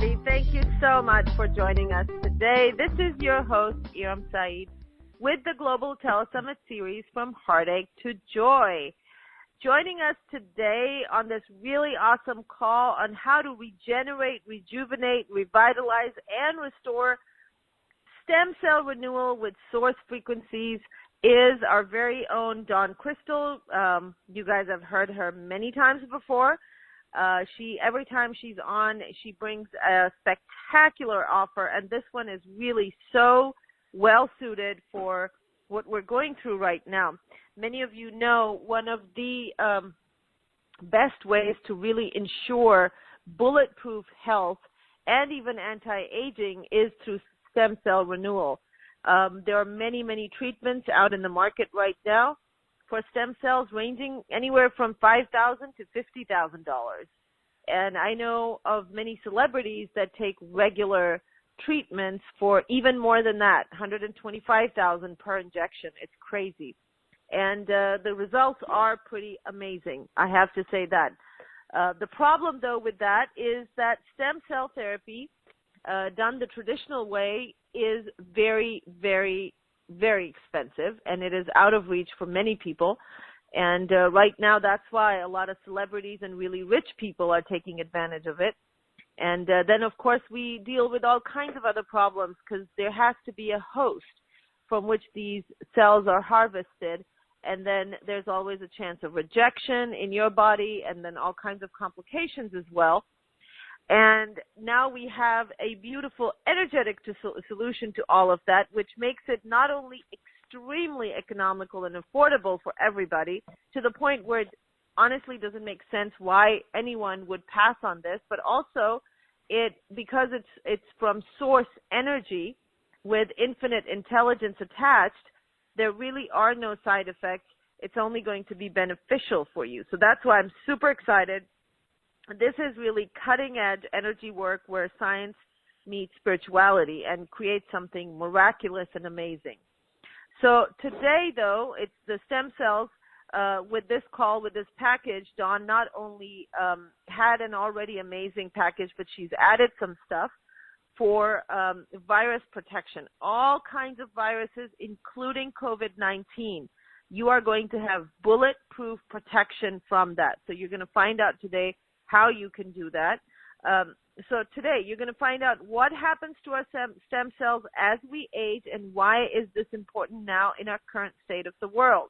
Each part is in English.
everybody. Thank you so much for joining us today. This is your host, Iram Saeed, with the Global Telesummit series From Heartache to Joy. Joining us today on this really awesome call on how to regenerate, rejuvenate, revitalize, and restore stem cell renewal with source frequencies is our very own Dawn Crystal. You guys have heard her many times before. Every time she's on, she brings a spectacular offer, and this one is really so well suited for what we're going through right now. Many of you know one of the best ways to really ensure bulletproof health and even anti-aging is through stem cell renewal. There are many, many treatments out in the market right now for stem cells ranging anywhere from $5,000 to $50,000. And I know of many celebrities that take regular treatments for even more than that, $125,000 per injection. It's crazy. And the results are pretty amazing, I have to say that. The problem, though, with that is that stem cell therapy done the traditional way is very, very, very expensive, and it is out of reach for many people. And right now, that's why a lot of celebrities and really rich people are taking advantage of it. And then, of course, we deal with all kinds of other problems because there has to be a host from which these cells are harvested. And then there's always a chance of rejection in your body and then all kinds of complications as well. And now we have a beautiful energetic solution to all of that, which makes it not only extremely economical and affordable for everybody to the point where it honestly doesn't make sense why anyone would pass on this, but also because it's from source energy with infinite intelligence attached, there really are no side effects. It's only going to be beneficial for you. So that's why I'm super excited. This is really cutting-edge energy work where science meets spirituality and creates something miraculous and amazing. So today, though, it's the stem cells. With this call, with this package, Dawn not only had an already amazing package, but she's added some stuff for virus protection. All kinds of viruses, including COVID-19. You are going to have bulletproof protection from that. So you're going to find out today how you can do that. So today you're going to find out what happens to our stem cells as we age and why is this important now in our current state of the world.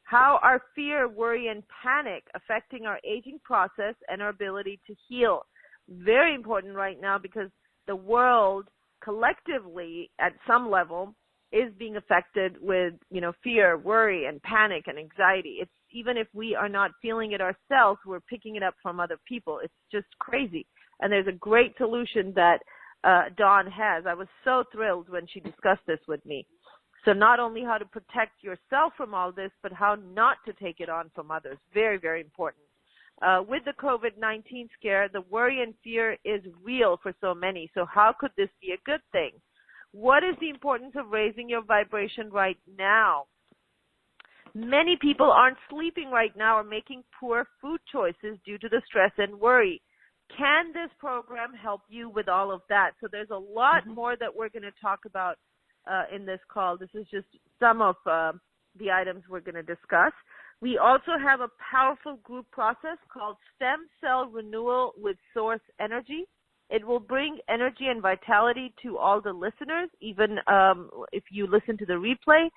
How are fear, worry, and panic affecting our aging process and our ability to heal? Very important right now because the world collectively at some level is being affected with, fear, worry, and panic and anxiety. It's even if we are not feeling it ourselves, we're picking it up from other people. It's just crazy. And there's a great solution that Dawn has. I was so thrilled when she discussed this with me. So not only how to protect yourself from all this, but how not to take it on from others. Very, very important. With the COVID-19 scare, the worry and fear is real for so many. So how could this be a good thing? What is the importance of raising your vibration right now? Many people aren't sleeping right now or making poor food choices due to the stress and worry. Can this program help you with all of that? So there's a lot more that we're going to talk about in this call. This is just some of the items we're going to discuss. We also have a powerful group process called Stem Cell Renewal with Source Energy. It will bring energy and vitality to all the listeners, even if you listen to the replay,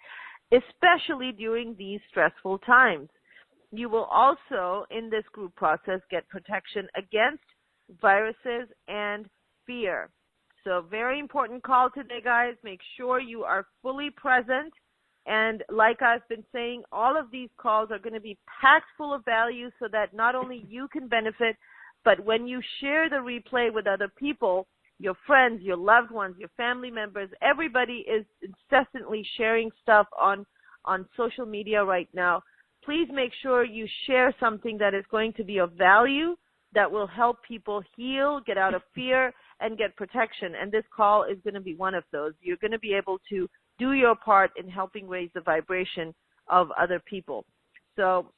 especially during these stressful times. You will also, in this group process, get protection against viruses and fear. So very important call today, guys. Make sure you are fully present. And like I've been saying, all of these calls are going to be packed full of value so that not only you can benefit, but when you share the replay with other people, your friends, your loved ones, your family members, everybody is incessantly sharing stuff on social media right now. Please make sure you share something that is going to be of value, that will help people heal, get out of fear, and get protection. And this call is going to be one of those. You're going to be able to do your part in helping raise the vibration of other people. So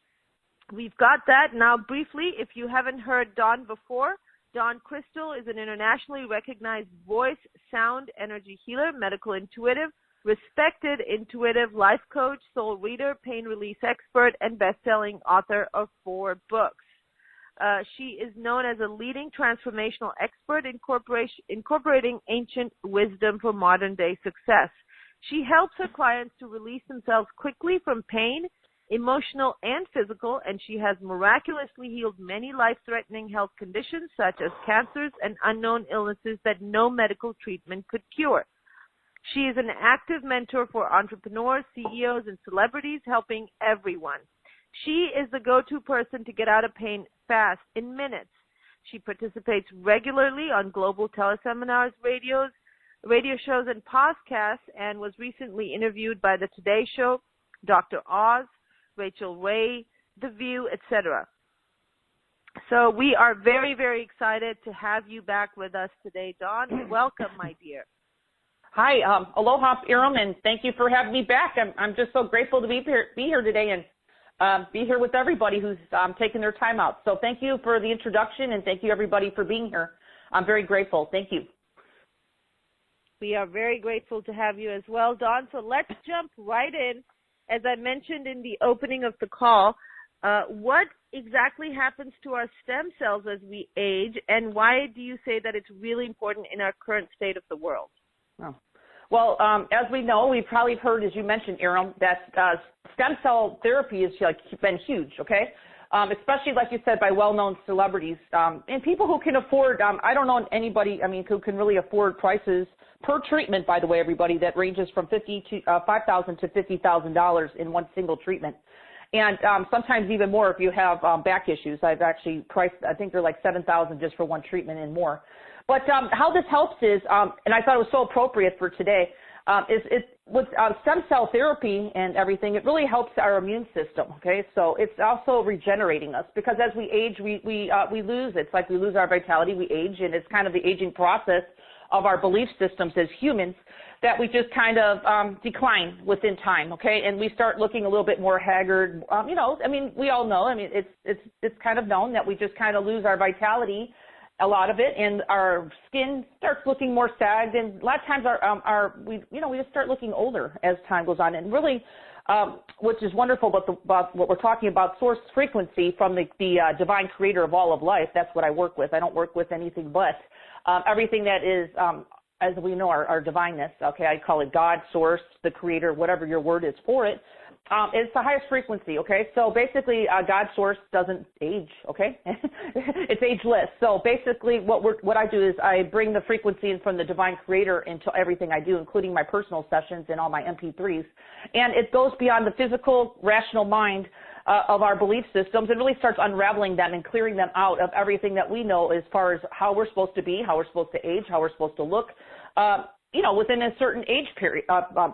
we've got that. Now, briefly, if you haven't heard Dawn before, Dawn Crystal is an internationally recognized voice, sound, energy healer, medical intuitive, respected intuitive life coach, soul reader, pain release expert, and best-selling author of 4 books. She is known as a leading transformational expert incorporating ancient wisdom for modern-day success. She helps her clients to release themselves quickly from pain, emotional and physical, and she has miraculously healed many life-threatening health conditions such as cancers and unknown illnesses that no medical treatment could cure. She is an active mentor for entrepreneurs, CEOs, and celebrities, helping everyone. She is the go-to person to get out of pain fast, in minutes. She participates regularly on global teleseminars, radio shows, and podcasts, and was recently interviewed by The Today Show, Dr. Oz, Rachel Ray, The View, etc. So we are very, very excited to have you back with us today, Dawn. Welcome, my dear. Hi, aloha, Iram, and thank you for having me back. I'm just so grateful to be here today and be here with everybody who's taking their time out. So thank you for the introduction, and thank you, everybody, for being here. I'm very grateful. Thank you. We are very grateful to have you as well, Dawn. So let's jump right in. As I mentioned in the opening of the call, what exactly happens to our stem cells as we age, and why do you say that it's really important in our current state of the world? Oh. Well, as we know, we've probably heard, as you mentioned, Iram, that stem cell therapy has been huge, okay? Especially, like you said, by well-known celebrities and people who can afford, I don't know anybody, who can really afford prices per treatment, by the way, everybody, that ranges from $5,000 to $50,000 in one single treatment. And sometimes even more if you have back issues. I've actually priced, I think they're like $7,000 just for one treatment and more. But how this helps is, and I thought it was so appropriate for today, is with stem cell therapy and everything, it really helps our immune system, okay? So it's also regenerating us, because as we age, we lose. It's like we lose our vitality, we age, and it's kind of the aging process of our belief systems as humans that we just kind of decline within time, okay? And we start looking a little bit more haggard. We all know, it's kind of known that we just kind of lose our vitality, a lot of it, and our skin starts looking more sagged, and a lot of times we just start looking older as time goes on. And really, which is wonderful about what we're talking about, source frequency from the divine creator of all of life. That's what I work with. I don't work with anything but everything that is, as we know, our divineness. Okay, I call it God, source, the creator, whatever your word is for it. It's the highest frequency, okay? So basically, God source doesn't age, okay? It's ageless. So basically, what I do is I bring the frequency in from the divine creator into everything I do, including my personal sessions and all my MP3s. And it goes beyond the physical, rational mind of our belief systems. It really starts unraveling them and clearing them out of everything that we know as far as how we're supposed to be, how we're supposed to age, how we're supposed to look, within a certain age period,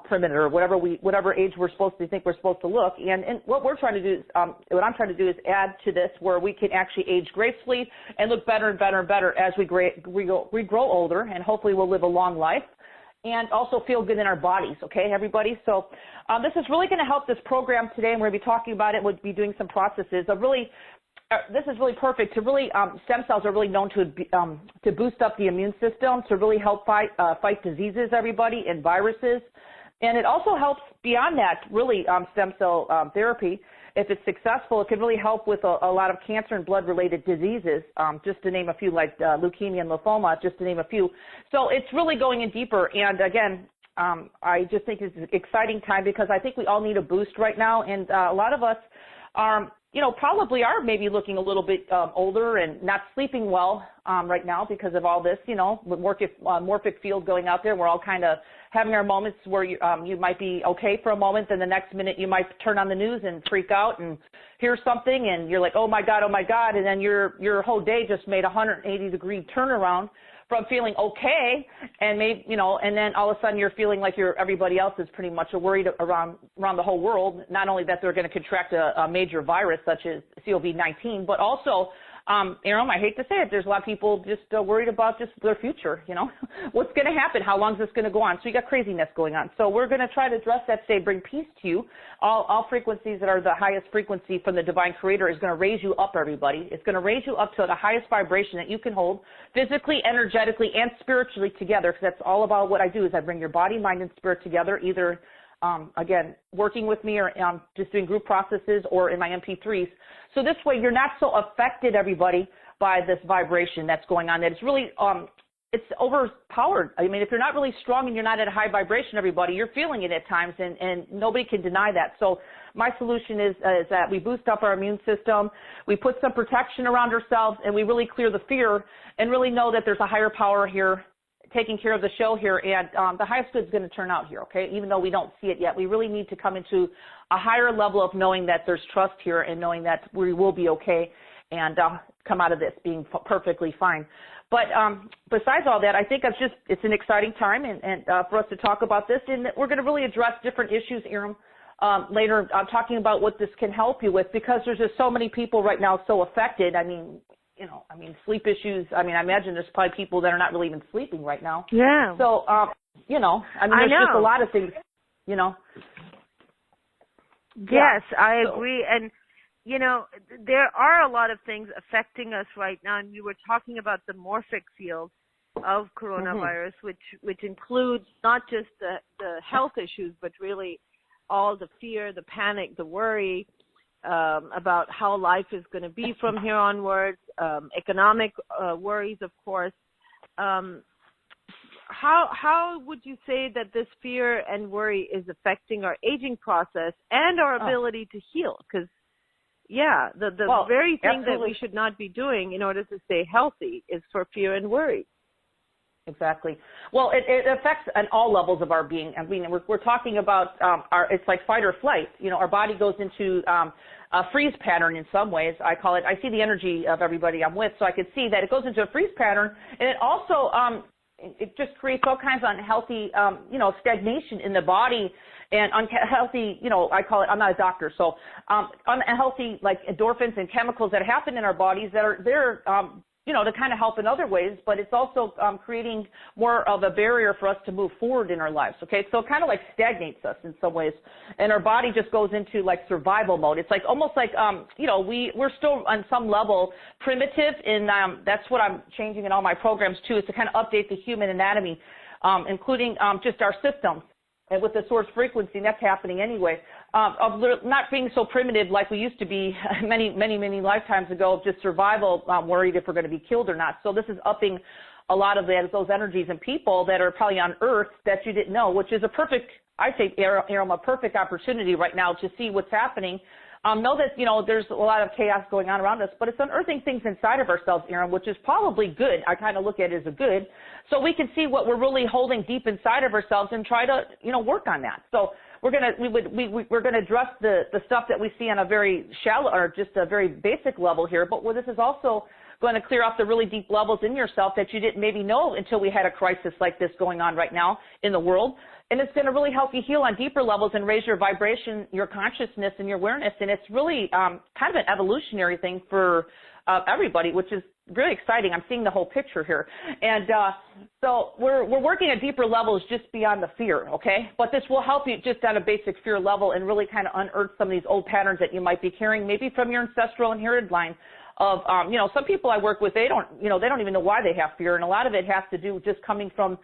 perimeter, whatever age we're supposed to think we're supposed to look. And what we're trying to do is, what I'm trying to do is add to this where we can actually age gracefully and look better and better and better as we grow older, and hopefully we'll live a long life and also feel good in our bodies, okay, everybody? So this is really going to help this program today, and we're going to be talking about it. We'll be doing some processes of really this is really perfect to really, stem cells are really known to boost up the immune system, to really help fight diseases, everybody, and viruses. And it also helps beyond that, really, stem cell therapy. If it's successful, it can really help with a lot of cancer and blood-related diseases, just to name a few, like leukemia and lymphoma, just to name a few. So it's really going in deeper. And again, I just think it's an exciting time, because I think we all need a boost right now. And a lot of us are, probably are maybe looking a little bit older and not sleeping well right now because of all this, with morphic field going out there. We're all kind of having our moments where you might be okay for a moment, then the next minute you might turn on the news and freak out and hear something, and you're like, oh my God, and then your whole day just made a 180-degree turnaround from feeling okay, and maybe, and then all of a sudden you're feeling like everybody else is pretty much worried around the whole world, not only that they're going to contract a major virus such as COVID-19, but also Aaron, I hate to say it, there's a lot of people just worried about just their future, what's going to happen, how long is this going to go on? So you got craziness going on. So we're going to try to address that today, bring peace to you. All frequencies that are the highest frequency from the Divine Creator is going to raise you up, everybody. It's going to raise you up to the highest vibration that you can hold physically, energetically, and spiritually together, because that's all about what I do is I bring your body, mind, and spirit together, either again, working with me or just doing group processes or in my MP3s. So this way you're not so affected, everybody, by this vibration that's going on, that it's really, it's overpowered. I mean, if you're not really strong and you're not at a high vibration, everybody, you're feeling it at times, and nobody can deny that. So my solution is that we boost up our immune system, we put some protection around ourselves, and we really clear the fear and really know that there's a higher power here taking care of the show here, and the highest good is going to turn out here, okay? Even though we don't see it yet, we really need to come into a higher level of knowing that there's trust here and knowing that we will be okay and come out of this being perfectly fine. But besides all that, I think it's an exciting time and for us to talk about this, and we're going to really address different issues, Iram, later. I'm talking about what this can help you with, because there's just so many people right now so affected. I mean, sleep issues. I mean, I imagine there's probably people that are not really even sleeping right now. Yeah. So, there's just a lot of things, Yes, I agree. And, there are a lot of things affecting us right now. And we were talking about the morphic field of coronavirus, which includes not just the health issues, but really all the fear, the panic, the worry, about how life is going to be from here onwards, economic worries, of course. How would you say that this fear and worry is affecting our aging process and our ability to heal? Because, the very thing that we should not be doing in order to stay healthy is for fear and worry. Exactly. Well, it affects on all levels of our being. I mean, we're talking about it's like fight or flight. Our body goes into a freeze pattern in some ways. I call it. I see the energy of everybody I'm with, so I can see that it goes into a freeze pattern, and it also it just creates all kinds of unhealthy, stagnation in the body and unhealthy. I call it. I'm not a doctor, so unhealthy like endorphins and chemicals that happen in our bodies that are there. To kind of help in other ways, but it's also creating more of a barrier for us to move forward in our lives, okay? So it kind of like stagnates us in some ways, and our body just goes into like survival mode. It's like almost like, we're still on some level primitive, and that's what I'm changing in all my programs too, is to kind of update the human anatomy, including just our systems. And with the source frequency, and that's happening anyway, of not being so primitive like we used to be many, many, many lifetimes ago, of just survival, worried if we're going to be killed or not. So this is upping a lot of those energies in people that are probably on Earth that you didn't know, which is a perfect, I think, Aaron, a perfect opportunity right now to see what's happening. Know that, there's a lot of chaos going on around us, but it's unearthing things inside of ourselves, Aaron, which is probably good. I kind of look at it as a good, so we can see what we're really holding deep inside of ourselves and try to, work on that. So we're gonna address the stuff that we see on a very shallow or just a very basic level here, but this is also going to clear off the really deep levels in yourself that you didn't maybe know until we had a crisis like this going on right now in the world. And it's going to really help you heal on deeper levels and raise your vibration, your consciousness, and your awareness. And it's really kind of an evolutionary thing for everybody, which is really exciting. I'm seeing the whole picture here. And so we're working at deeper levels just beyond the fear, okay? But this will help you just on a basic fear level and really kind of unearth some of these old patterns that you might be carrying, maybe from your ancestral inherited line of, some people I work with, they don't even know why they have fear. And a lot of it has to do with just coming from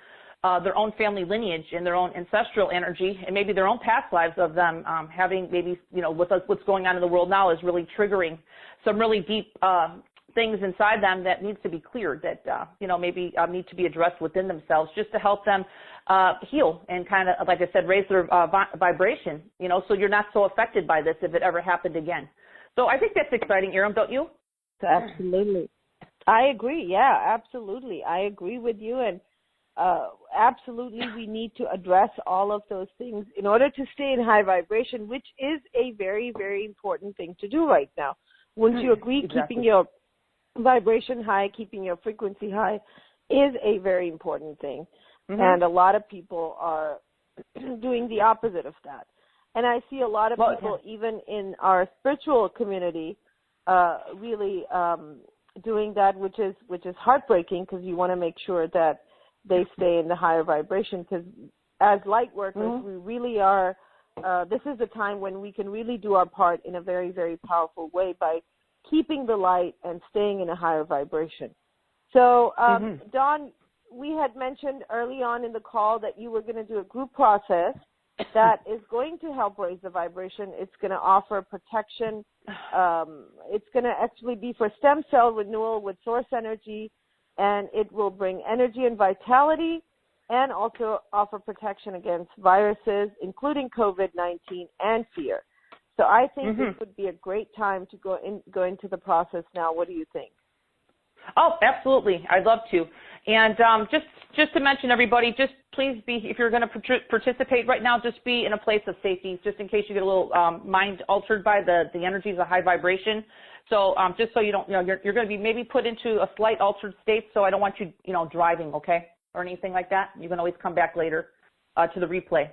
their own family lineage and their own ancestral energy, and maybe their own past lives of them having maybe, with us, what's going on in the world now is really triggering some really deep things inside them that needs to be cleared, that, maybe need to be addressed within themselves just to help them heal and kind of, like I said, raise their vibration, so you're not so affected by this if it ever happened again. So I think that's exciting, Iram, don't you? Absolutely. I agree. Yeah, absolutely. I agree with you. And absolutely, we need to address all of those things in order to stay in high vibration, which is a very, very important thing to do right now. Wouldn't you agree? Exactly. Keeping your vibration high, keeping your frequency high is a very important thing. And a lot of people are doing the opposite of that. And I see a lot of people, even in our spiritual community, really doing that, which is heartbreaking because you want to make sure that they stay in the higher vibration. Because as light workers, we really are. This is a time when we can really do our part in a very, very powerful way by keeping the light and staying in a higher vibration. So, Dawn, we had mentioned early on in the call that you were going to do a group process that is going to help raise the vibration. It's going to offer protection. It's going to actually be for stem cell renewal with source energy, and it will bring energy and vitality and also offer protection against viruses, including COVID-19 and fear. So I think this would be a great time to go into the process now. What do you think? Oh, absolutely. I'd love to. And just to mention, everybody, just please be, if you're going to participate right now, just be in a place of safety, just in case you get a little mind altered by the energies of high vibration. So just so you don't, you're going to be maybe put into a slight altered state. So I don't want you, driving, okay, or anything like that. You can always come back later to the replay.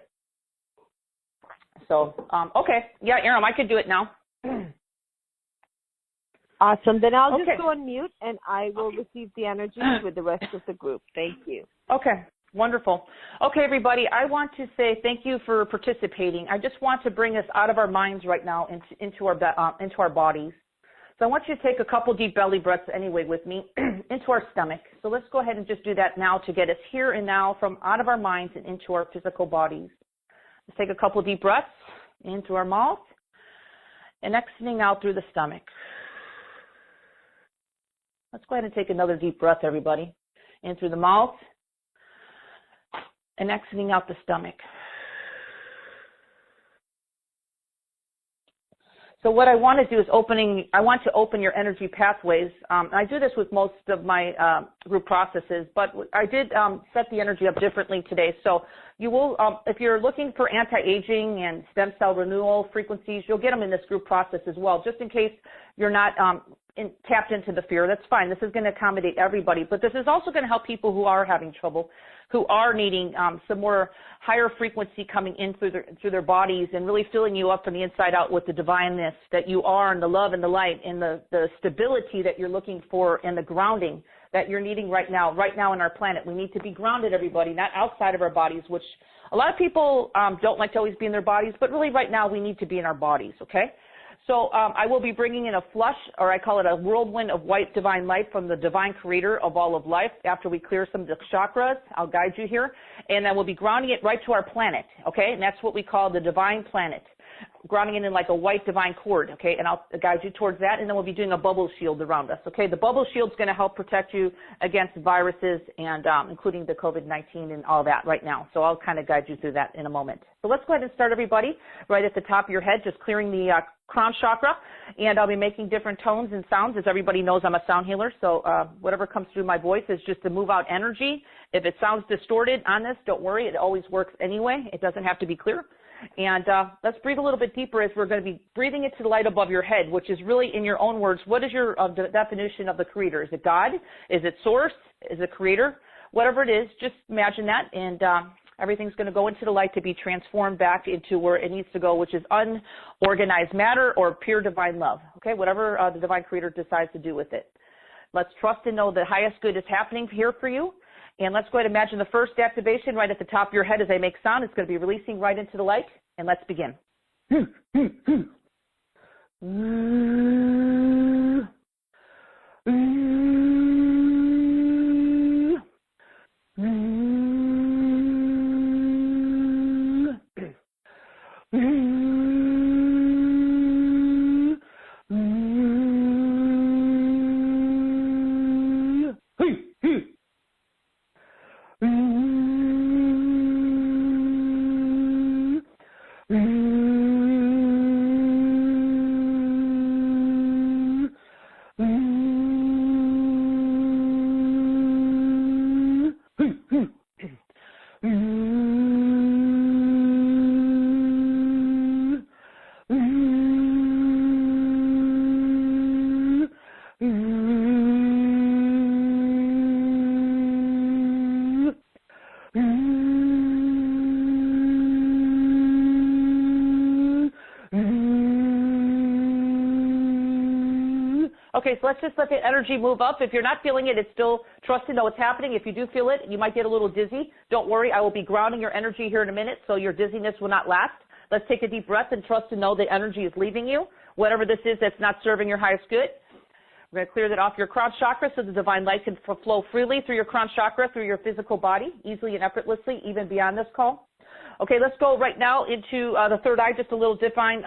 So, okay. Yeah, Aram, I could do it now. Awesome. Then I'll just go on mute, and I will receive the energy with the rest of the group. Thank you. Okay. Wonderful. Okay, everybody, I want to say thank you for participating. I just want to bring us out of our minds right now into our bodies. So I want you to take a couple deep belly breaths anyway with me into our stomach. So let's go ahead and just do that now to get us here and now from out of our minds and into our physical bodies. Let's take a couple deep breaths into our mouth and exhaling out through the stomach. Let's go ahead and take another deep breath, everybody. In through the mouth and exiting out the stomach. So what I want to do is I want to open your energy pathways. I do this with most of my group processes, but I did set the energy up differently today. So you will, if you're looking for anti-aging and stem cell renewal frequencies, you'll get them in this group process as well, just in case you're not tapped into the fear. That's fine. This is going to accommodate everybody, but this is also going to help people who are having trouble, who are needing some more higher frequency coming in through their bodies and really filling you up from the inside out with the divineness that you are and the love and the light and the stability that you're looking for and the grounding that you're needing right now in our planet. We need to be grounded, everybody, not outside of our bodies, which a lot of people don't like to always be in their bodies, but really right now we need to be in our bodies, okay? So I will be bringing in a flush, or I call it a whirlwind of white divine light from the divine creator of all of life after we clear some of the chakras. I'll guide you here. And then we'll be grounding it right to our planet, okay? And that's what we call the divine planet, grounding it in like a white divine cord, okay? And I'll guide you towards that. And then we'll be doing a bubble shield around us, okay? The bubble shield's going to help protect you against viruses and including the COVID-19 and all that right now. So I'll kind of guide you through that in a moment. So let's go ahead and start, everybody, right at the top of your head, just clearing the crown chakra, and I'll be making different tones and sounds. As everybody knows, I'm a sound healer, so whatever comes through my voice is just to move out energy. If it sounds distorted on this, don't worry. It always works anyway. It doesn't have to be clear. And let's breathe a little bit deeper as we're going to be breathing into the light above your head, which is really, in your own words, what is your definition of the creator? Is it God? Is it source? Is it creator? Whatever it is, just imagine that, and everything's going to go into the light to be transformed back into where it needs to go, which is unorganized matter or pure divine love, okay, whatever the divine creator decides to do with it. Let's trust and know the highest good is happening here for you. And let's go ahead and imagine the first activation right at the top of your head as I make sound. It's going to be releasing right into the light. And let's begin. Okay, so let's just let the energy move up. If you're not feeling it, it's still trust to know what's happening. If you do feel it, you might get a little dizzy. Don't worry, I will be grounding your energy here in a minute, so your dizziness will not last. Let's take a deep breath and trust to know the energy is leaving you, whatever this is that's not serving your highest good. We're going to clear that off your crown chakra so the divine light can flow freely through your crown chakra, through your physical body, easily and effortlessly, even beyond this call. Okay, let's go right now into the third eye, just a little divine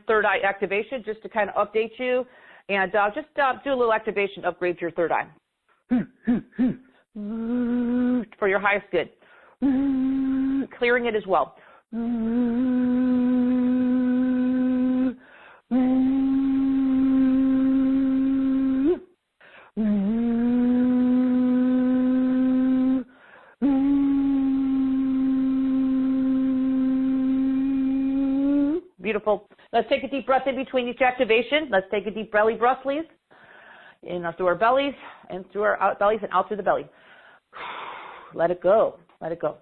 third eye activation, just to kind of update you, and just do a little activation, upgrade your third eye for your highest good, clearing it as well. Beautiful. Let's take a deep breath in between each activation. Let's take a deep belly breath, please. In through our bellies and through our bellies and out through the belly. Let it go. Let it go.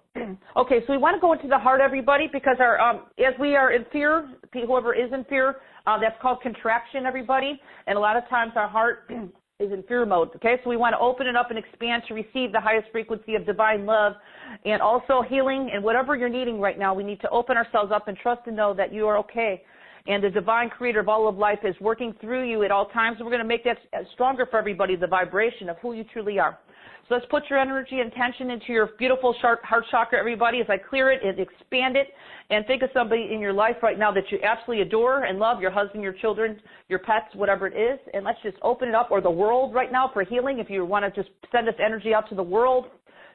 Okay, so we want to go into the heart, everybody, because our as we are in fear, whoever is in fear, that's called contraction, everybody. And a lot of times our heart is in fear mode. Okay, so we want to open it up and expand to receive the highest frequency of divine love and also healing. And whatever you're needing right now, we need to open ourselves up and trust and know that you are okay. And the divine creator of all of life is working through you at all times. And we're going to make that stronger for everybody, the vibration of who you truly are. So let's put your energy and tension into your beautiful heart chakra, everybody, as I clear it and expand it. And think of somebody in your life right now that you absolutely adore and love, your husband, your children, your pets, whatever it is. And let's just open it up, or the world right now for healing. If you want to just send this energy out to the world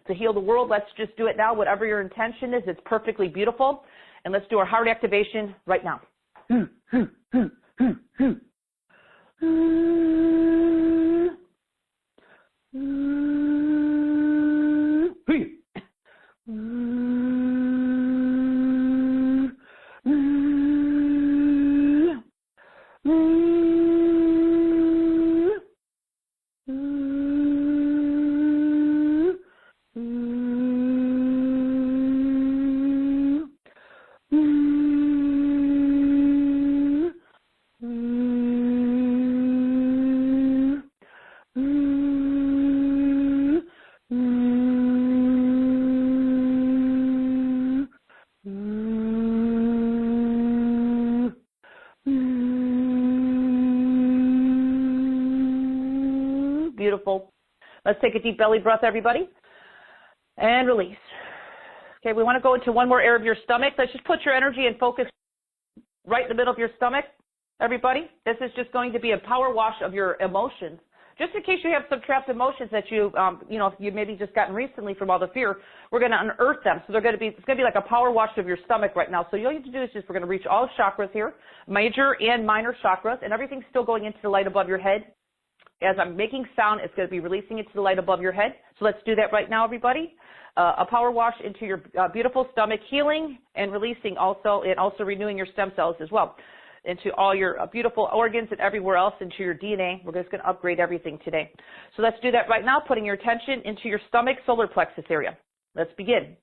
to heal the world, let's just do it now. Whatever your intention is, it's perfectly beautiful. And let's do our heart activation right now. Beautiful. Let's take a deep belly breath, everybody, and release. Okay, we want to go into one more area of your stomach. Let's just put your energy and focus right in the middle of your stomach, everybody. This is just going to be a power wash of your emotions. Just in case you have some trapped emotions that you maybe just gotten recently from all the fear, we're going to unearth them. So it's going to be like a power wash of your stomach right now. So all you have to do is we're going to reach all chakras here, major and minor chakras, and everything's still going into the light above your head. As I'm making sound, it's going to be releasing into the light above your head. So let's do that right now, everybody. A power wash into your beautiful stomach, healing and releasing also, and also renewing your stem cells as well, into all your beautiful organs and everywhere else, into your DNA. We're just going to upgrade everything today. So let's do that right now, putting your attention into your stomach, solar plexus area. Let's begin.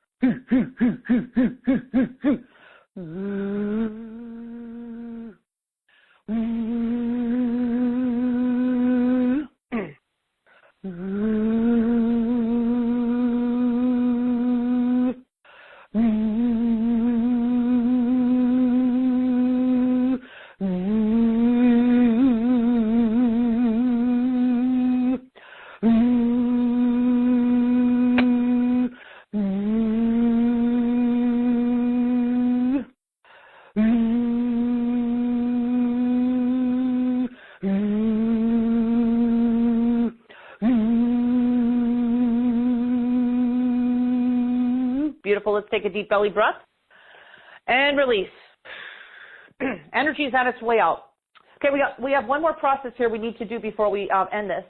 Beautiful. Let's take a deep belly breath and release. Energy is on its way out. Okay, we have one more process here we need to do before we end this.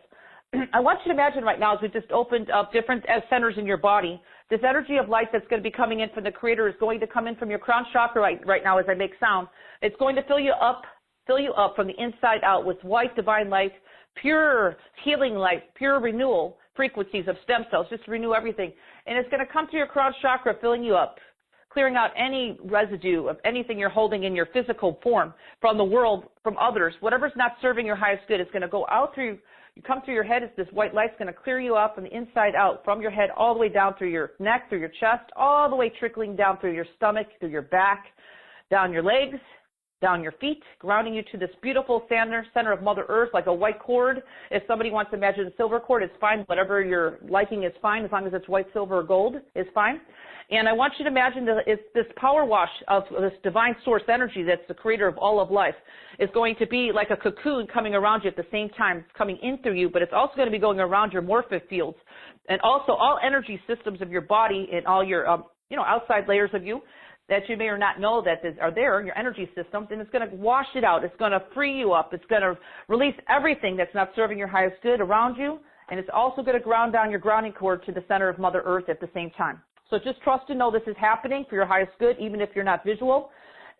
I want you to imagine right now, as we just opened up different centers in your body, this energy of light that's going to be coming in from the Creator is going to come in from your crown chakra right now as I make sound. It's going to fill you up from the inside out with white divine light, pure healing light, pure renewal frequencies of stem cells, just to renew everything. And it's going to come to your crown chakra, filling you up, clearing out any residue of anything you're holding in your physical form from the world, from others. Whatever's not serving your highest good is going to go out through, you come through your head, it's this white light's going to clear you out from the inside out, from your head all the way down through your neck, through your chest, all the way trickling down through your stomach, through your back, down your legs, down your feet, grounding you to this beautiful center of Mother Earth, like a white cord. If somebody wants to imagine a silver cord, it's fine. Whatever your liking is fine, as long as it's white, silver, or gold is fine. And I want you to imagine that it's this power wash of this divine source energy that's the creator of all of life is going to be like a cocoon coming around you at the same time. It's coming in through you, but it's also going to be going around your morphic fields and also all energy systems of your body and all your, outside layers of you that you may or not know that are there in your energy systems, and it's going to wash it out. It's going to free you up. It's going to release everything that's not serving your highest good around you, and it's also going to ground down your grounding cord to the center of Mother Earth at the same time. So just trust and know this is happening for your highest good, even if you're not visual,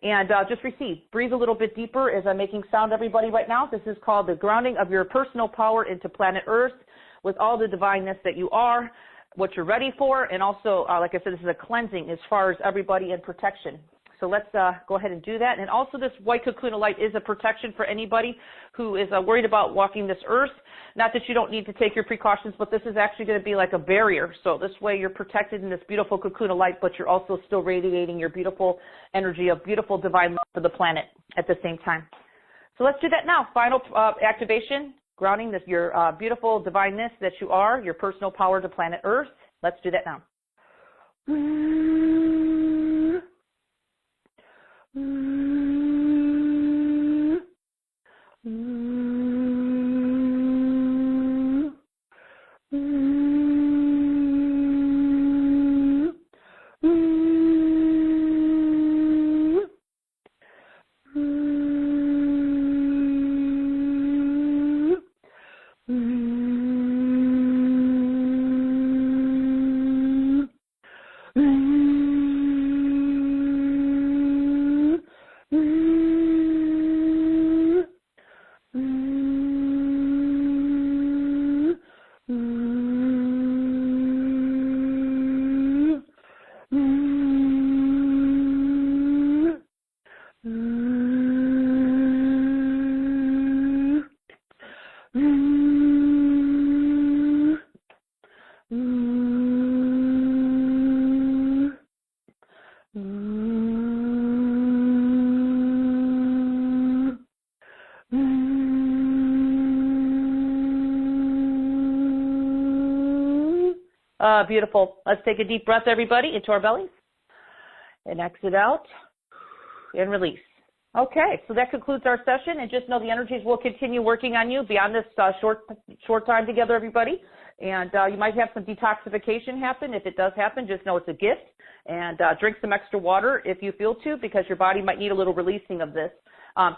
and just receive. Breathe a little bit deeper as I'm making sound, everybody, right now. This is called the grounding of your personal power into planet Earth with all the divineness that you are, what you're ready for, and also, like I said, this is a cleansing as far as everybody in protection. So let's go ahead and do that. And also this white cocoon of light is a protection for anybody who is worried about walking this earth. Not that you don't need to take your precautions, but this is actually going to be like a barrier. So this way you're protected in this beautiful cocoon of light, but you're also still radiating your beautiful energy of beautiful divine love for the planet at the same time. So let's do that now. Final activation. Grounding this, your beautiful divineness that you are, your personal power to planet Earth. Let's do that now. Beautiful. Let's take a deep breath, everybody, into our bellies and exit out and release. Okay, so that concludes our session, and just know the energies will continue working on you beyond this short time together, everybody. And you might have some detoxification happen. If it does happen, just know it's a gift, and drink some extra water if you feel to, because your body might need a little releasing of this.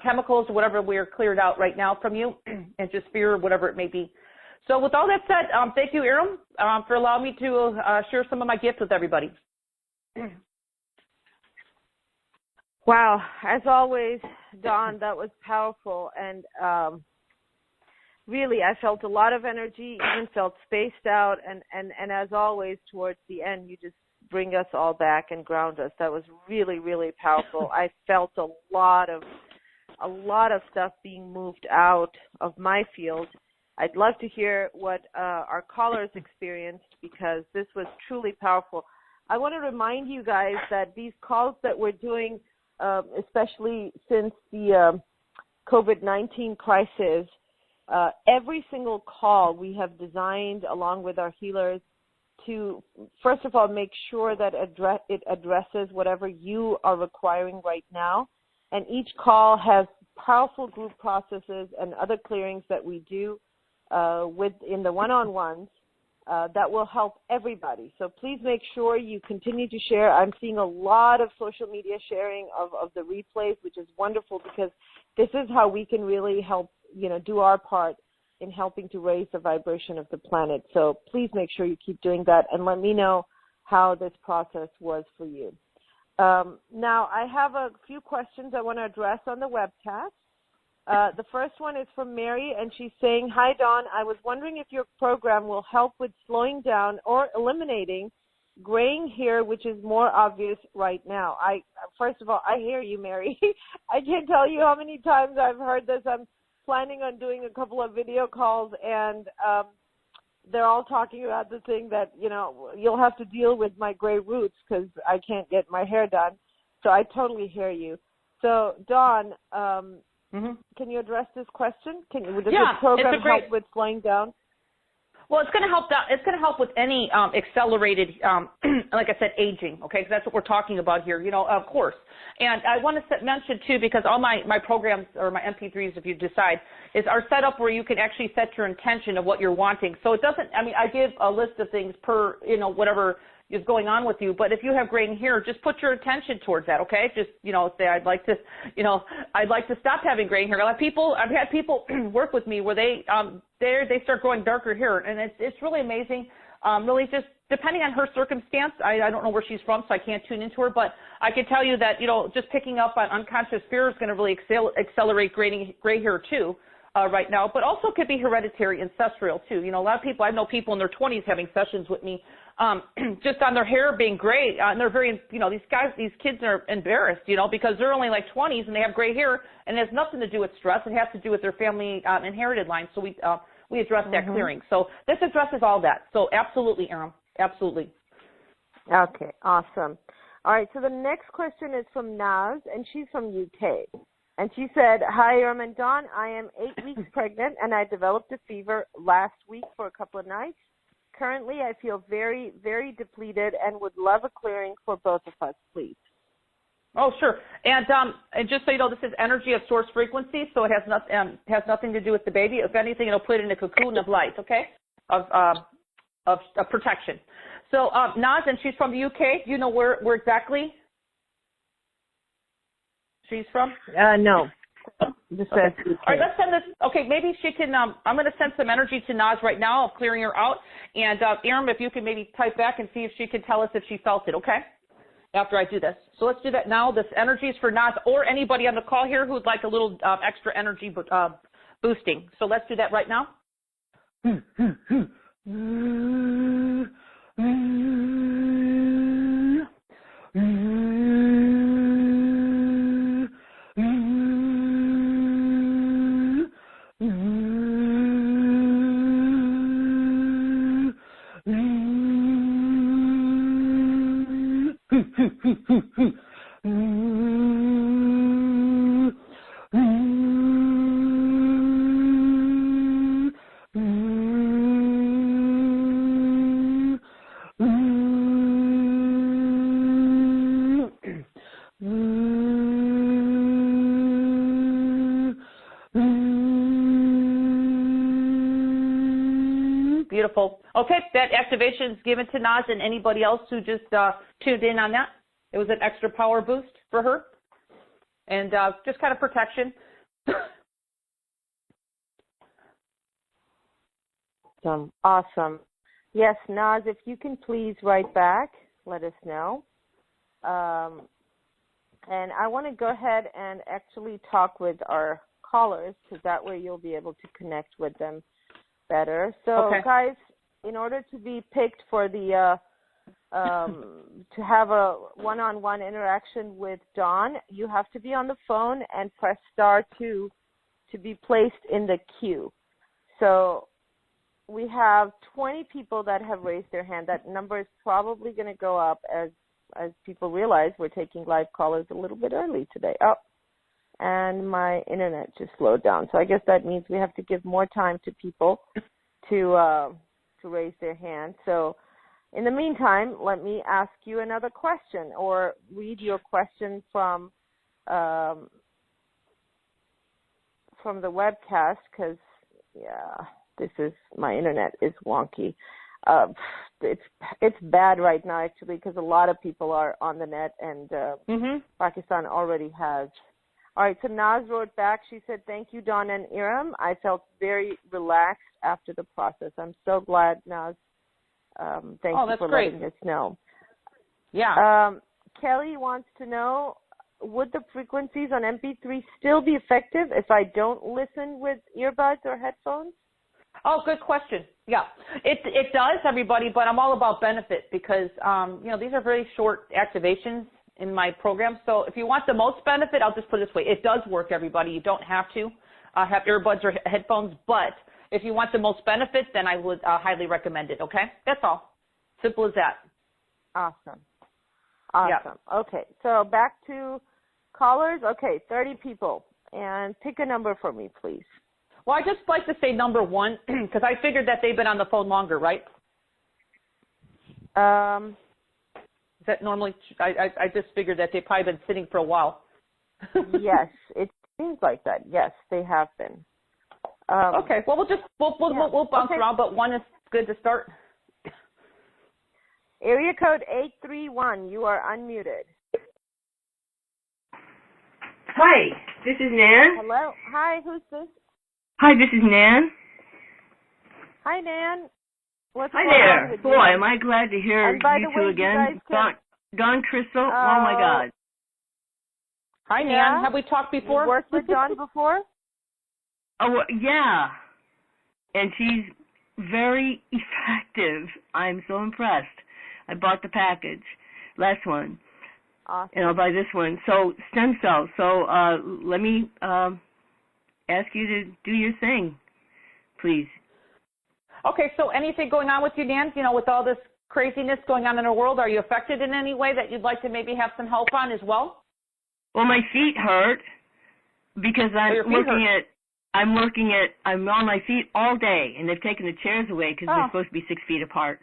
Chemicals or whatever we're cleared out right now from you, and just fear, whatever it may be. So with all that said, thank you, Iram, for allowing me to share some of my gifts with everybody. Wow. As always, Dawn, that was powerful. And really, I felt a lot of energy, even felt spaced out. And as always, towards the end, you just bring us all back and ground us. That was really, really powerful. I felt a lot of stuff being moved out of my field. I'd love to hear what our callers experienced, because this was truly powerful. I want to remind you guys that these calls that we're doing, especially since the COVID-19 crisis, every single call we have designed along with our healers to, first of all, make sure that it addresses whatever you are requiring right now. And each call has powerful group processes and other clearings that we do in the one-on-ones that will help everybody. So please make sure you continue to share. I'm seeing a lot of social media sharing of the replays, which is wonderful, because this is how we can really help, do our part in helping to raise the vibration of the planet. So please make sure you keep doing that, and let me know how this process was for you. Now, I have a few questions I want to address on the webcast. The first one is from Mary, and she's saying, "Hi, Dawn. I was wondering if your program will help with slowing down or eliminating graying hair, which is more obvious right now. First of all, I hear you, Mary. I can't tell you how many times I've heard this. I'm planning on doing a couple of video calls, and they're all talking about the thing that, you'll have to deal with my gray roots because I can't get my hair done. So I totally hear you. So, Dawn, can you address this question? Does this program help with slowing down? Well, it's going to help. It's going to help with any accelerated, like I said, aging. Okay, because that's what we're talking about here. Of course. And I want to mention too, because all my programs or my MP3s, if you decide, are set up where you can actually set your intention of what you're wanting. So it doesn't. I mean, I give a list of things per whatever is going on with you. But if you have graying hair, just put your attention towards that. Okay, just say I'd like to stop having graying hair. I've had people work with me where they start growing darker hair, and it's really amazing. Really just depending on her circumstance. I don't know where she's from, so I can't tune into her, but I can tell you that, just picking up on unconscious fear is going to really accelerate gray hair too right now, but also could be hereditary, ancestral too. A lot of people, I know people in their 20s having sessions with me just on their hair being gray, and they're very, these kids are embarrassed, because they're only like 20s and they have gray hair, and it has nothing to do with stress. It has to do with their family inherited line. So we address that clearing. So this addresses all that. So absolutely, Aram, absolutely. Okay, awesome. All right, so the next question is from Naz, and she's from UK. And she said, "Hi, Aram and Dawn. I am 8 weeks pregnant, and I developed a fever last week for a couple of nights. Currently, I feel very, very depleted and would love a clearing for both of us, please." Oh, sure. And just so you know, this is energy of source frequency, so it has nothing to do with the baby. If anything, it'll put it in a cocoon of light, okay, of protection. So Naz, and she's from the UK. Do you know where exactly she's from? No. Okay. All right, let's send this. Okay, maybe she can. I'm going to send some energy to Naz right now of clearing her out. And Aram, if you can maybe type back and see if she can tell us if she felt it. Okay. After I do this, so let's do that now. This energy is for Naz or anybody on the call here who'd like a little extra energy boosting. So let's do that right now. Beautiful. Okay, that activation is given to Naz and anybody else who just tuned in on that. It was an extra power boost for her, and just kind of protection. Awesome. Yes, Naz, if you can please write back, let us know. And I want to go ahead and actually talk with our callers, because that way you'll be able to connect with them better. So, guys, in order to be picked for the to have a one-on-one interaction with Dawn, you have to be on the phone and press star 2 to be placed in the queue. So we have 20 people that have raised their hand. That number is probably going to go up as people realize we're taking live callers a little bit early today. Oh, and my internet just slowed down. So I guess that means we have to give more time to people to raise their hand. So in the meantime, let me ask you another question or read your question from the webcast, because, my internet is wonky. It's bad right now, actually, because a lot of people are on the net, and Pakistan already has. All right, so Naz wrote back. She said, "Thank you, Dawn and Iram. I felt very relaxed after the process." I'm so glad, Naz. Thank you for letting us know. Yeah. Kelly wants to know, would the frequencies on MP3 still be effective if I don't listen with earbuds or headphones? Oh, good question. Yeah, it does, everybody, but I'm all about benefit because, these are very short activations in my program. So if you want the most benefit, I'll just put it this way. It does work, everybody. You don't have to have earbuds or headphones, but if you want the most benefit, then I would highly recommend it, okay? That's all. Simple as that. Awesome. Yeah. Okay, so back to callers. Okay, 30 people. And pick a number for me, please. Well, I just like to say number 1 because I figured that they've been on the phone longer, right? Is that normally? I just figured that they've probably been sitting for a while. Yes, it seems like that. Yes, they have been. Okay. Well, we'll bounce around, but 1 is good to start. Area code 831. You are unmuted. Hi, this is Nan. Hello. Hi, who's this? Hi, this is Nan. Hi, Nan. What's Hi going on there. with Boy, you? am I glad to hear And by you the two way, again. you guys Don Crystal, oh my God. Hi, Yeah. Nan. Have we talked before? You worked with Dawn before? Oh, yeah. And she's very effective. I'm so impressed. I bought the package, last one. Awesome. And I'll buy this one. So, stem cells. So, let me ask you to do your thing, please. Okay, so anything going on with you, Nan? With all this craziness going on in the world, are you affected in any way that you'd like to maybe have some help on as well? Well, my feet hurt because I'm on my feet all day, and they've taken the chairs away because they're supposed to be 6 feet apart.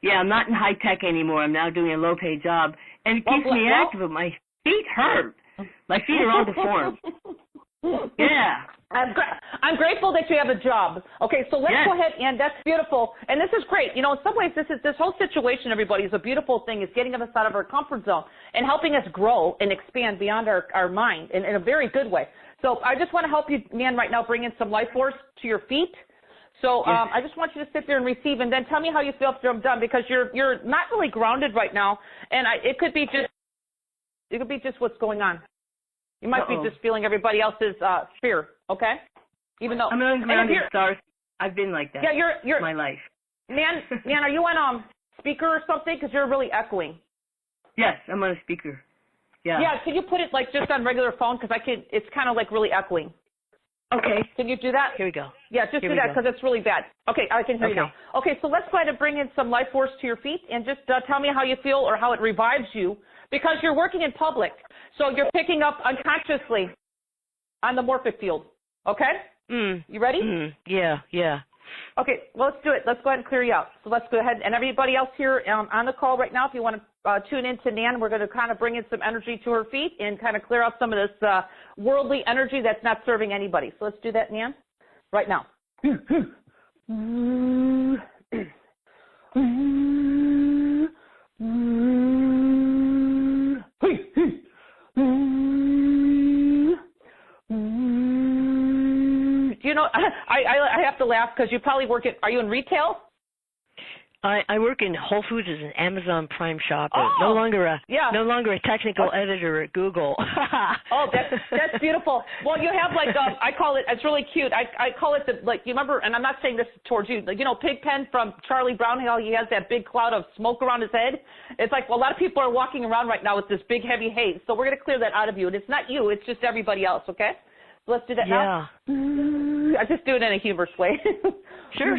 Yeah, I'm not in high tech anymore. I'm now doing a low paid job, and it keeps me active, but my feet hurt. My feet are all deformed. Yeah. I'm grateful that you have a job. Okay, so let's go ahead, and that's beautiful. And this is great. In some ways, this whole situation, everybody, is a beautiful thing. It's getting us out of our comfort zone and helping us grow and expand beyond our mind in a very good way. So I just want to help you, Nan, right now bring in some life force to your feet. So I just want you to sit there and receive, and then tell me how you feel after I'm done, because you're not really grounded right now, and it could be just what's going on. You might be just feeling everybody else's fear, okay? Even though I'm ungrounded, stars. I've been like that. Yeah, you're my life. Nan, are you on speaker or something? Because you're really echoing. Yes, I'm on a speaker. Yeah. Yeah, can you put it like just on regular phone? Because it's kind of like really echoing. Okay. Can you do that? Here we go. Yeah, just do that because it's really bad. Okay, I can hear you now. Okay, so let's try to bring in some life force to your feet and just tell me how you feel or how it revives you, because you're working in public. So you're picking up unconsciously on the morphic field. Okay? You ready? Yeah. Okay, well, let's do it. Let's go ahead and clear you out. So let's go ahead. And everybody else here on the call right now, if you want to tune in to Nan, we're going to kind of bring in some energy to her feet and kind of clear out some of this worldly energy that's not serving anybody. So let's do that, Nan, right now. I have to laugh because you probably work are you in retail? I work in Whole Foods as an Amazon Prime shopper. No longer a technical editor at Google. Oh, that's beautiful. Well, you have I call it. It's really cute. I call it you remember? And I'm not saying this towards you. Pigpen from Charlie Brown. How he has that big cloud of smoke around his head. It's like a lot of people are walking around right now with this big heavy haze. So we're going to clear that out of you. And it's not you. It's just everybody else. Okay. So let's do that now. I just do it in a humorous way. Sure.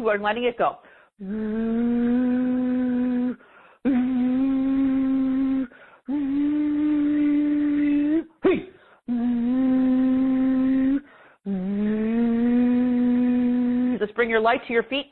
We're letting it go. Just bring your light to your feet.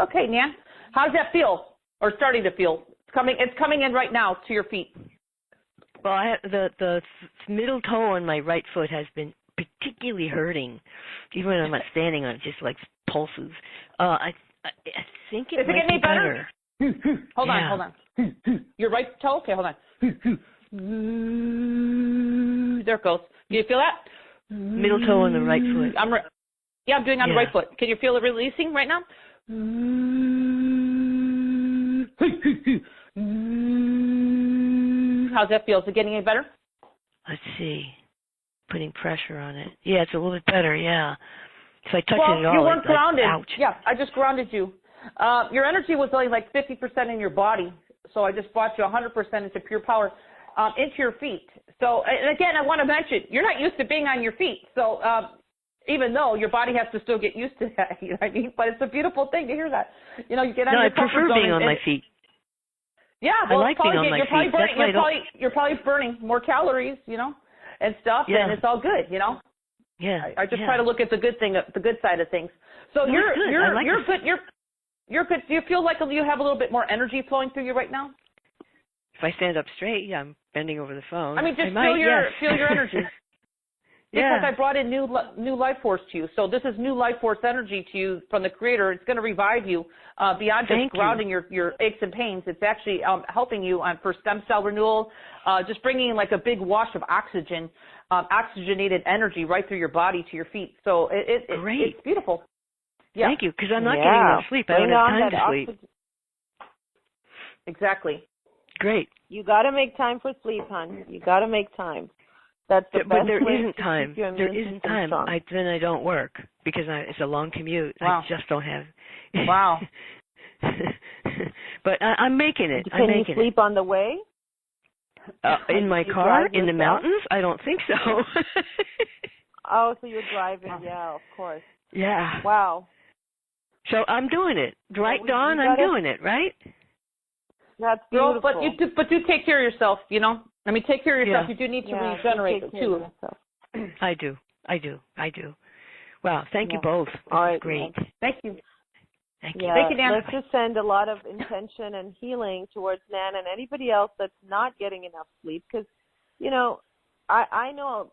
Okay, Nan, how does that feel, or starting to feel? It's coming in right now to your feet. Well, the middle toe on my right foot has been particularly hurting, even when I'm not standing on it, just like pulses. I think it might be better. Hold on. Your right toe? Okay, hold on. There it goes. Do you feel that? Middle toe on the right foot. I'm doing on the right foot. Can you feel it releasing right now? How's that feel? Is it getting any better? Let's see. Putting pressure on it. Yeah, it's a little bit better, yeah. If I touch it at all, you weren't grounded. Ouch. Yeah, I just grounded you. Your energy was only like 50% in your body, so I just brought you 100% into pure power into your feet. So, and again, I want to mention, you're not used to being on your feet, so even though your body has to still get used to that, you know what I mean? But it's a beautiful thing to hear that. You know, you get on your comfort zone. I prefer being on my feet. Yeah, well, I like being on my feet. You're probably burning more calories, you know, and stuff, and it's all good, you know. Yeah. I just try to look at the good side of things. So you're good. You're good. Do you feel like you have a little bit more energy flowing through you right now? If I stand up straight, I'm bending over the phone. I mean, just feel your energy. Because I brought in new life force to you. So this is new life force energy to you from the Creator. It's going to revive you beyond just grounding your aches and pains. It's actually helping you for stem cell renewal, just bringing in like a big wash of oxygen, oxygenated energy right through your body to your feet. So it's beautiful. Yeah. Thank you, because I'm not getting enough sleep. I don't have time to sleep. Exactly. Great. You got to make time for sleep, hon. You got to make time. That's the best but there way isn't time. There isn't time. Then I don't work because it's a long commute. Wow. I just don't have. Wow. But I'm making it. Can you sleep on the way? In my car? In the mountains? I don't think so. Oh, so you're driving. Yeah, of course. Yeah. Wow. So I'm doing it. Right, Dawn? I'm doing it, right? That's beautiful. But do take care of yourself, you know? I mean, take care of yourself. You do need to regenerate too. I do. Wow, thank you both. All right. Great. Thank you. Thank you. Yeah, Thank you, Nan. let's just send a lot of intention and healing towards Nan and anybody else that's not getting enough sleep. Because, you know, I know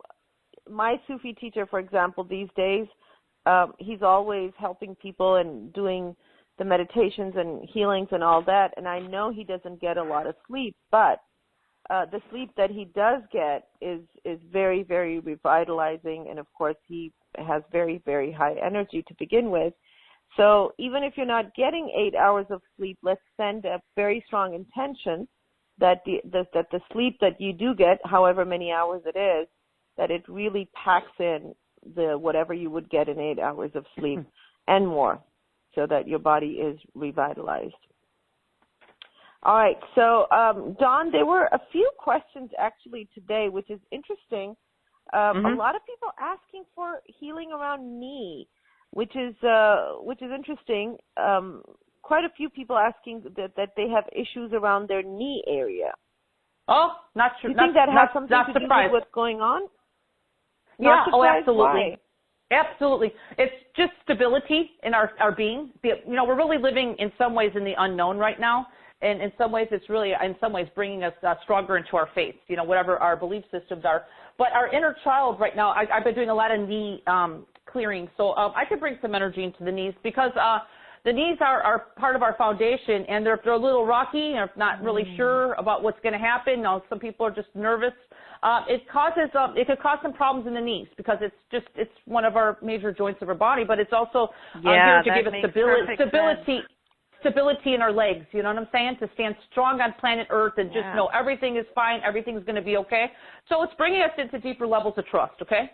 my Sufi teacher, for example, these days, he's always helping people and doing the meditations and healings and all that. And I know he doesn't get a lot of sleep, but the sleep that he does get is very, very revitalizing. And, of course, he has very, very high energy to begin with. So even if you're not getting 8 hours of sleep, let's send a very strong intention that the sleep that you do get, however many hours it is, that it really packs in the whatever you would get in 8 hours of sleep and more, so that your body is revitalized. All right. So, Dawn, there were a few questions actually today, which is interesting. A lot of people asking for healing around knee, which is interesting. Quite a few people asking that they have issues around their knee area. Oh, not sure. Do you think that has something to do with what's going on? Yeah. Oh, absolutely. Why? Absolutely. It's just stability in our being. You know, we're really living in some ways in the unknown right now. And in some ways, it's really, in some ways, bringing us stronger into our faith, you know, whatever our belief systems are. But our inner child right now, I've been doing a lot of knee clearing. So I could bring some energy into the knees because the knees are part of our foundation, and they're a little rocky and not really sure about what's going to happen. You know, some people are just nervous. It could cause some problems in the knees because it's one of our major joints of our body, but it's also here to give us stability in our legs, you know what I'm saying? To stand strong on planet Earth and just know everything is fine, everything's going to be okay. So it's bringing us into deeper levels of trust, okay?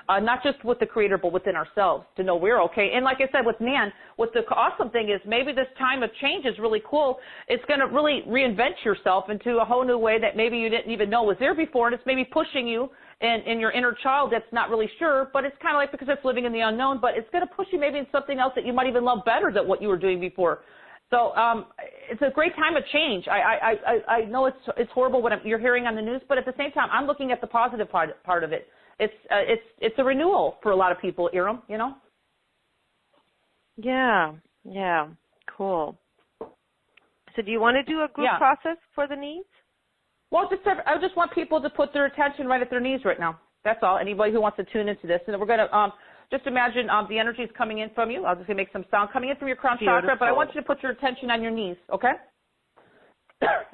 Not just with the Creator, but within ourselves to know we're okay. And like I said, with Nan, what the awesome thing is maybe this time of change is really cool. It's going to really reinvent yourself into a whole new way that maybe you didn't even know was there before, and it's maybe pushing you in your inner child that's not really sure, but it's kind of like because it's living in the unknown, but it's going to push you maybe in something else that you might even love better than what you were doing before. So it's a great time of change. I know it's horrible what you're hearing on the news, but at the same time, I'm looking at the positive part of it. It's a renewal for a lot of people, Iram, you know? Yeah, cool. So do you want to do a group process for the knees? Well, I just want people to put their attention right at their knees right now. That's all. Anybody who wants to tune into this. And we're going to just imagine the energy is coming in from you. I'll just make some sound coming in from your crown chakra, but I want you to put your attention on your knees, okay?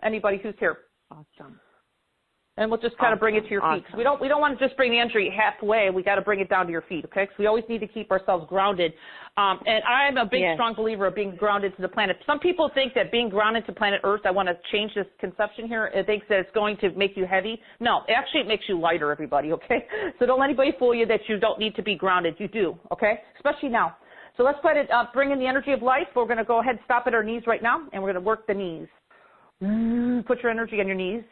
Anybody who's here. Awesome. And we'll just kind of bring it to your feet. We don't want to just bring the energy halfway. We got to bring it down to your feet, okay? Because we always need to keep ourselves grounded. And I'm a big, strong believer of being grounded to the planet. Some people think that being grounded to planet Earth, I want to change this conception here. It thinks that it's going to make you heavy. No, actually it makes you lighter, everybody, okay? So don't let anybody fool you that you don't need to be grounded. You do, okay? Especially now. So let's bring in the energy of life. We're going to go ahead and stop at our knees right now, and we're going to work the knees. Put your energy on your knees.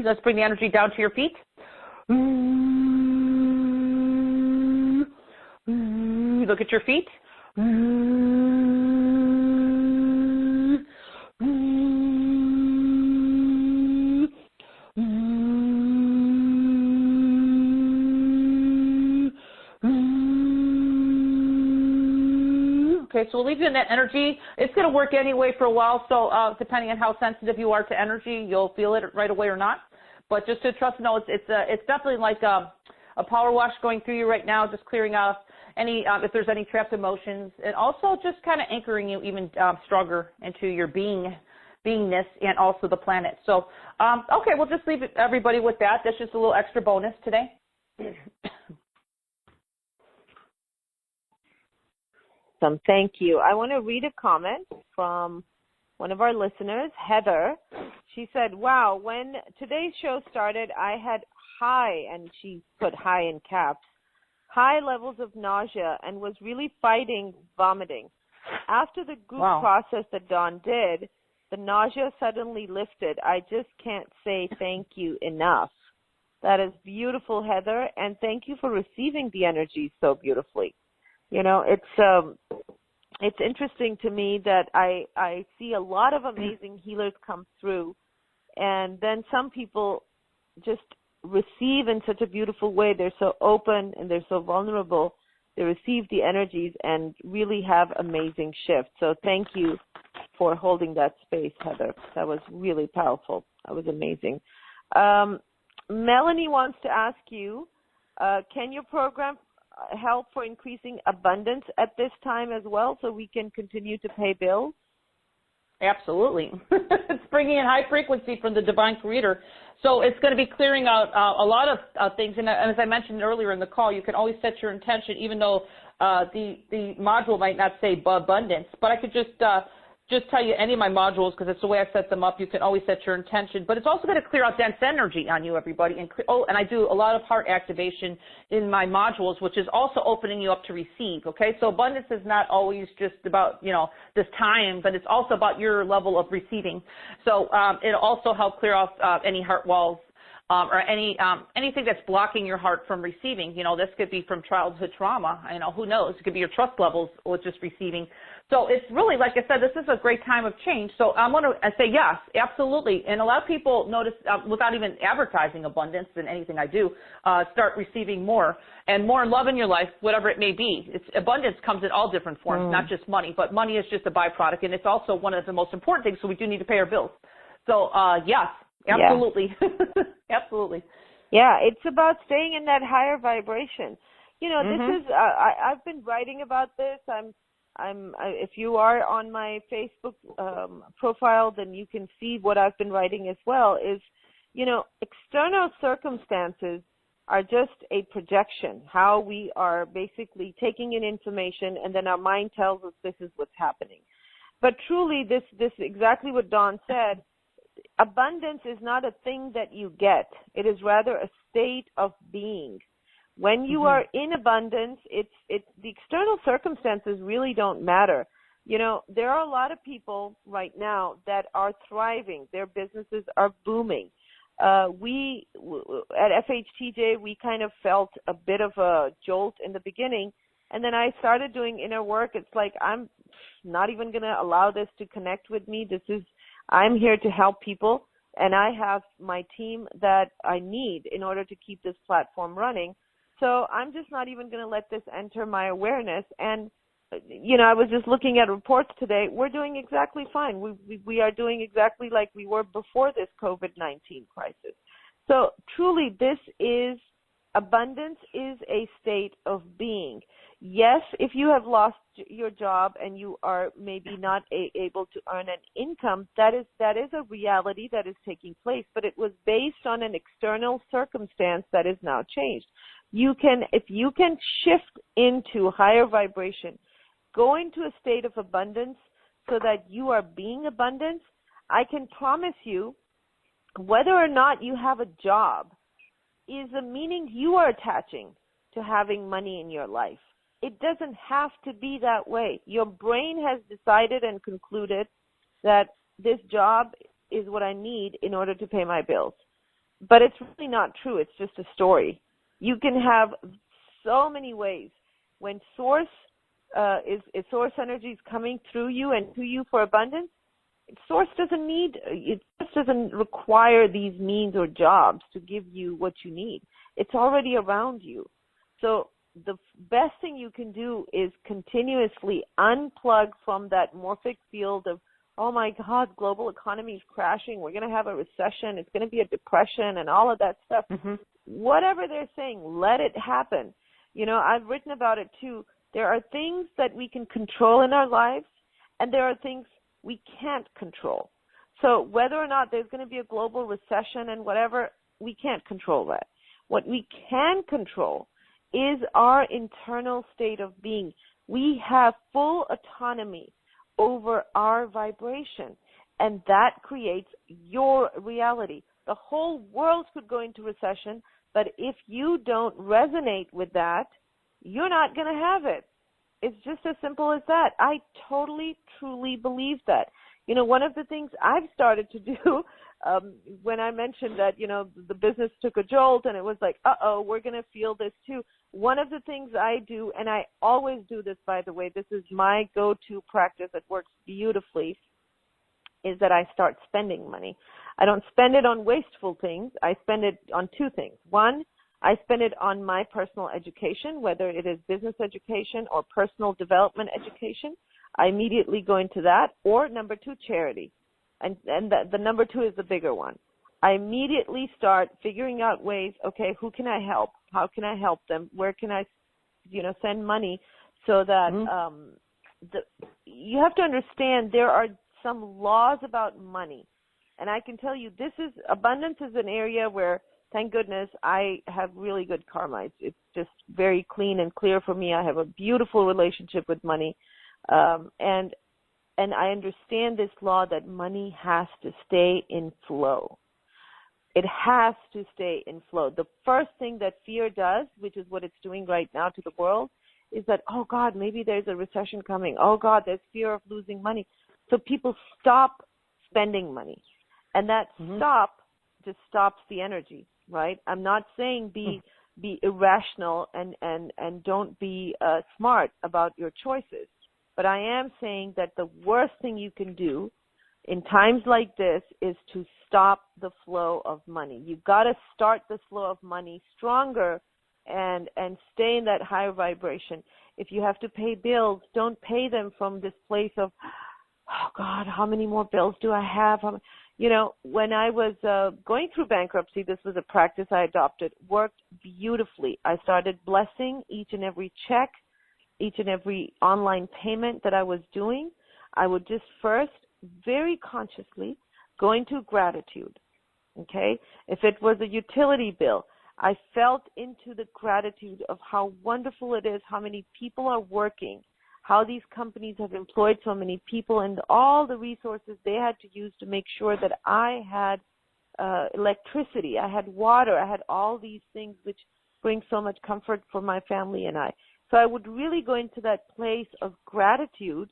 Let's bring the energy down to your feet. Look at your feet. Okay, so we'll leave you in that energy. It's going to work anyway for a while, so depending on how sensitive you are to energy, you'll feel it right away or not. But just to trust and know, it's definitely like a power wash going through you right now, just clearing off any if there's any trapped emotions, and also just kind of anchoring you even stronger into your beingness and also the planet. So, okay, we'll just leave everybody with that. That's just a little extra bonus today. Thank you. I want to read a comment from one of our listeners, Heather. She said, wow, when today's show started, I had high, and she put high in caps, high levels of nausea and was really fighting vomiting. After the group process that Dawn did, the nausea suddenly lifted. I just can't say thank you enough. That is beautiful, Heather, and thank you for receiving the energy so beautifully. You know, it's interesting to me that I see a lot of amazing healers come through, and then some people just receive in such a beautiful way. They're so open and they're so vulnerable. They receive the energies and really have amazing shifts. So thank you for holding that space, Heather. That was really powerful. That was amazing. Melanie wants to ask you, can your program help for increasing abundance at this time as well, so we can continue to pay bills? Absolutely. It's bringing in high frequency from the Divine Creator. So it's going to be clearing out a lot of things. And as I mentioned earlier in the call, you can always set your intention, even though the module might not say abundance. But I could just tell you any of my modules, because it's the way I set them up. You can always set your intention. But it's also going to clear out dense energy on you, everybody. And I do a lot of heart activation in my modules, which is also opening you up to receive, okay? So abundance is not always just about, this time, but it's also about your level of receiving. So it'll also help clear off any heart walls or anything that's blocking your heart from receiving. This could be from childhood trauma. Who knows? It could be your trust levels with just receiving. So it's really, like I said, this is a great time of change. So I'm going to say yes, absolutely. And a lot of people notice, without even advertising abundance in anything I do, start receiving more and more love in your life, whatever it may be. Abundance comes in all different forms, not just money, but money is just a byproduct, and it's also one of the most important things, so we do need to pay our bills. So, yes, absolutely. Yeah. Absolutely. Yeah, it's about staying in that higher vibration. This is, I've been writing about this. If you are on my Facebook profile, then you can see what I've been writing as well, is, external circumstances are just a projection, how we are basically taking in information, and then our mind tells us this is what's happening. But truly, this exactly what Dawn said, abundance is not a thing that you get. It is rather a state of being. When you are in abundance, it's the external circumstances really don't matter. You know, there are a lot of people right now that are thriving. Their businesses are booming. We at FHTJ, we kind of felt a bit of a jolt in the beginning, and then I started doing inner work. It's like, I'm not even going to allow this to connect with me. I'm here to help people, and I have my team that I need in order to keep this platform running. So I'm just not even going to let this enter my awareness. And, you know, I was just looking at reports today. We're doing exactly fine. We are doing exactly like we were before this COVID-19 crisis. So truly, abundance is a state of being. Yes, if you have lost your job and you are maybe not able to earn an income, that is a reality that is taking place, but it was based on an external circumstance that is now changed. If you can shift into higher vibration, go into a state of abundance so that you are being abundant, I can promise you, whether or not you have a job is a meaning you are attaching to having money in your life. It doesn't have to be that way. Your brain has decided and concluded that this job is what I need in order to pay my bills. But it's really not true. It's just a story. You can have so many ways. When source energy is coming through you and to you for abundance, source doesn't require these means or jobs to give you what you need. It's already around you. So the best thing you can do is continuously unplug from that morphic field of, oh my God, global economy is crashing, we're going to have a recession, it's going to be a depression and all of that stuff. Whatever they're saying, let it happen. You know, I've written about it too. There are things that we can control in our lives, and there are things we can't control. So whether or not there's going to be a global recession and whatever, we can't control that. What we can control is our internal state of being. We have full autonomy over our vibration, and that creates your reality. The whole world could go into recession, but if you don't resonate with that, you're not going to have it. It's just as simple as that. I totally, truly believe that. You know, one of the things I've started to do when I mentioned that, you know, the business took a jolt and it was like, we're going to feel this too. One of the things I do, and I always do this, by the way, this is my go-to practice that works beautifully, is that I start spending money. I don't spend it on wasteful things. I spend it on two things. One, I spend it on my personal education, whether it is business education or personal development education. I immediately go into that. Or number two, charity. And the number two is the bigger one. I immediately start figuring out ways, okay, who can I help? How can I help them? Where can I, send money so that you have to understand there are some laws about money. And I can tell you abundance is an area where, thank goodness, I have really good karma. It's just very clean and clear for me. I have a beautiful relationship with money. And I understand this law that money has to stay in flow. It has to stay in flow. The first thing that fear does, which is what it's doing right now to the world, is that, oh God, maybe there's a recession coming. Oh God, there's fear of losing money. So people stop spending money. And that stop just stops the energy, right? I'm not saying be irrational and don't be smart about your choices. But I am saying that the worst thing you can do in times like this is to stop the flow of money. You've got to start the flow of money stronger and stay in that higher vibration. If you have to pay bills, don't pay them from this place of, oh God, how many more bills do I have? When I was going through bankruptcy, this was a practice I adopted, worked beautifully. I started blessing each and every check, each and every online payment that I was doing. I would just first very consciously go into gratitude, okay? If it was a utility bill, I felt into the gratitude of how wonderful it is, how many people are working, how these companies have employed so many people, and all the resources they had to use to make sure that I had electricity, I had water, I had all these things which brings so much comfort for my family and I. So I would really go into that place of gratitude,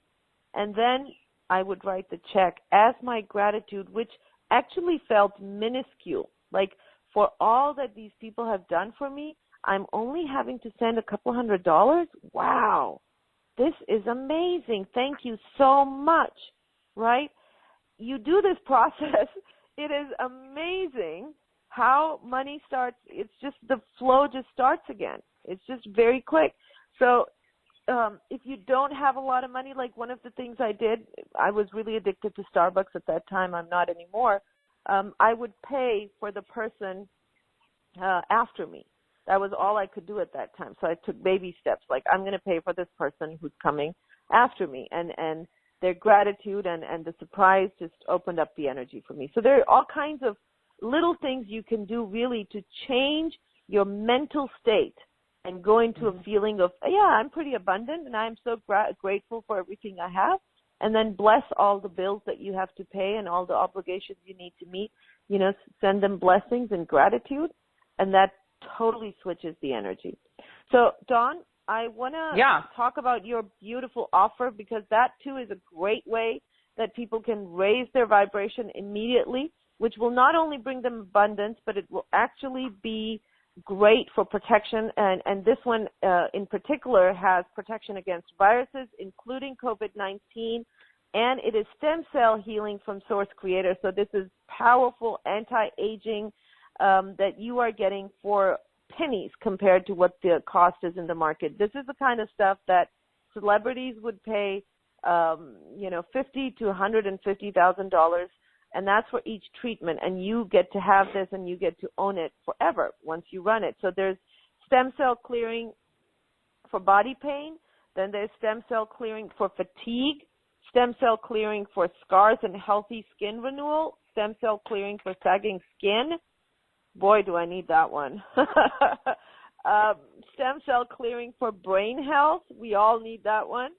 and then I would write the check as my gratitude, which actually felt minuscule. Like, for all that these people have done for me, I'm only having to send a couple $100. Wow, this is amazing. Thank you so much, right? You do this process, it is amazing how money starts. It's just the flow just starts again. It's just very quick. So if you don't have a lot of money, like one of the things I did, I was really addicted to Starbucks at that time. I'm not anymore. I would pay for the person after me. That was all I could do at that time. So I took baby steps. Like, I'm going to pay for this person who's coming after me. And their gratitude and the surprise just opened up the energy for me. So there are all kinds of little things you can do really to change your mental state and go into a feeling of, yeah, I'm pretty abundant and I'm so grateful for everything I have. And then bless all the bills that you have to pay and all the obligations you need to meet. You know, send them blessings and gratitude, and that totally switches the energy. So, Dawn, I want to talk about your beautiful offer, because that, too, is a great way that people can raise their vibration immediately, which will not only bring them abundance, but it will actually be great for protection. And this one in particular has protection against viruses, including COVID-19, and it is stem cell healing from Source Creator. So this is powerful anti-aging that you are getting for pennies compared to what the cost is in the market. This is the kind of stuff that celebrities would pay, $50,000 to $150,000. And that's for each treatment, and you get to have this and you get to own it forever once you run it. So there's stem cell clearing for body pain, then there's stem cell clearing for fatigue, stem cell clearing for scars and healthy skin renewal, stem cell clearing for sagging skin. Boy, do I need that one. Stem cell clearing for brain health. We all need that one.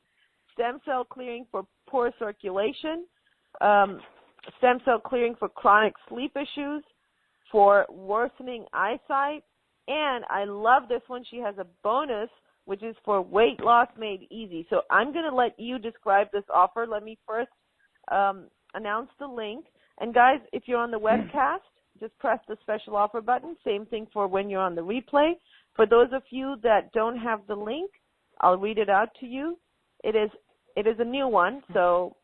Stem cell clearing for poor circulation. Stem cell clearing for chronic sleep issues, for worsening eyesight, and I love this one. She has a bonus, which is for weight loss made easy. So I'm going to let you describe this offer. Let me first announce the link. And guys, if you're on the webcast, just press the special offer button. Same thing for when you're on the replay. For those of you that don't have the link, I'll read it out to you. It is a new one. So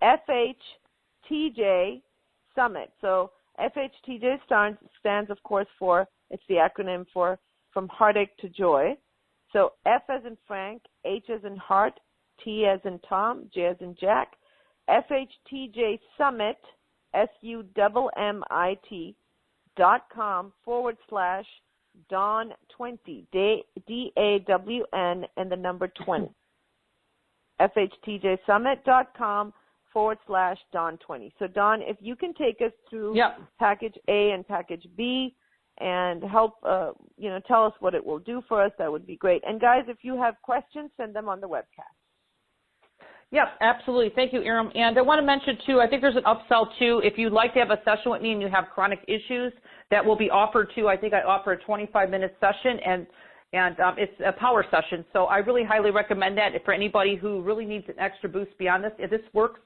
FHTJ Summit. So FHTJ stands, of course, for, it's the acronym for From Heartache to Joy. So F as in Frank, H as in Heart, T as in Tom, J as in Jack. FHTJ Summit, SUMMIT.com/Dawn20, DAWN and the number 20. FHTJSummit.com/Dawn20. So, Dawn, if you can take us through package A and package B and help, tell us what it will do for us, that would be great. And, guys, if you have questions, send them on the webcast. Yeah, absolutely. Thank you, Iram. And I want to mention, too, I think there's an upsell, too. If you'd like to have a session with me and you have chronic issues, that will be offered, too. I think I offer a 25-minute session, and it's a power session. So I really highly recommend that for anybody who really needs an extra boost beyond this. If this works,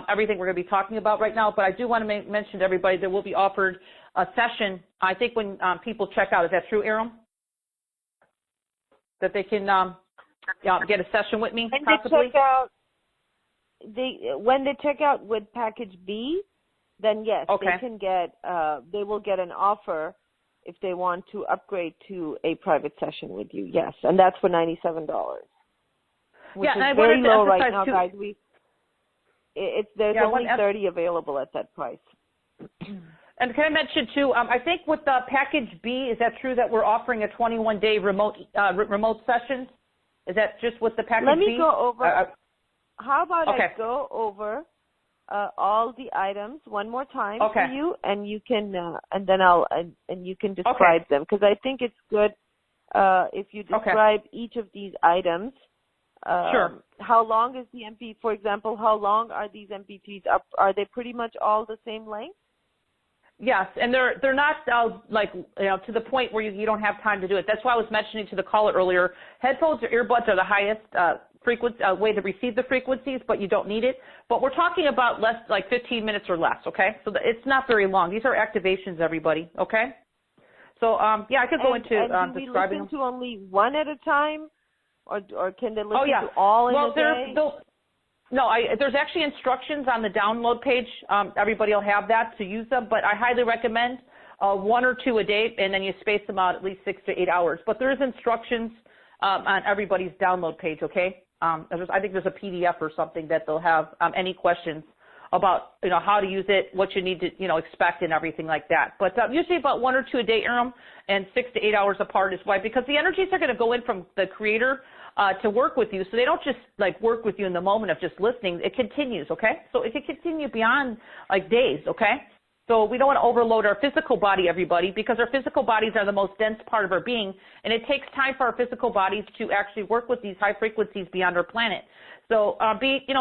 everything we're going to be talking about right now. But I do want to mention to everybody that will be offered a session, I think, when people check out. Is that true, Iram? That they can get a session with me, possibly? When they check out with package B, then yes, okay. They will get an offer if they want to upgrade to a private session with you. Yes, and that's for $97, which is very low right now, guys. There's only 30 available at that price. And can I mention too? I think with the package B, is that true that we're offering a 21-day remote session? Is that just with the package B? Let me go over. How about I go over all the items one more time for you, and you can, and then you can describe them, because I think it's good if you describe each of these items. Sure. How long is the MP? For example, how long are these MP3s up? Are they pretty much all the same length? Yes, and they're not like, to the point where you don't have time to do it. That's why I was mentioning to the caller earlier, headphones or earbuds are the highest way to receive the frequencies, but you don't need it. But we're talking about less, like 15 minutes or less, okay? So it's not very long. These are activations, everybody, okay? So, yeah, I could go into describing them. Do we listen to only one at a time, or can they listen to all in a day? No, there's actually instructions on the download page. Everybody will have that to use them, but I highly recommend 1 or 2 a day, and then you space them out at least 6 to 8 hours. But there's instructions on everybody's download page, okay? I think there's a PDF or something that they'll have any questions about, how to use it, what you need to, expect and everything like that. But usually about 1 or 2 a day, Aram, and 6 to 8 hours apart is why, because the energies are going to go in from the creator to work with you. So they don't just like work with you in the moment of just listening. It continues, okay? So it can continue beyond like days, okay? So we don't want to overload our physical body, everybody, because our physical bodies are the most dense part of our being, and it takes time for our physical bodies to actually work with these high frequencies beyond our planet. So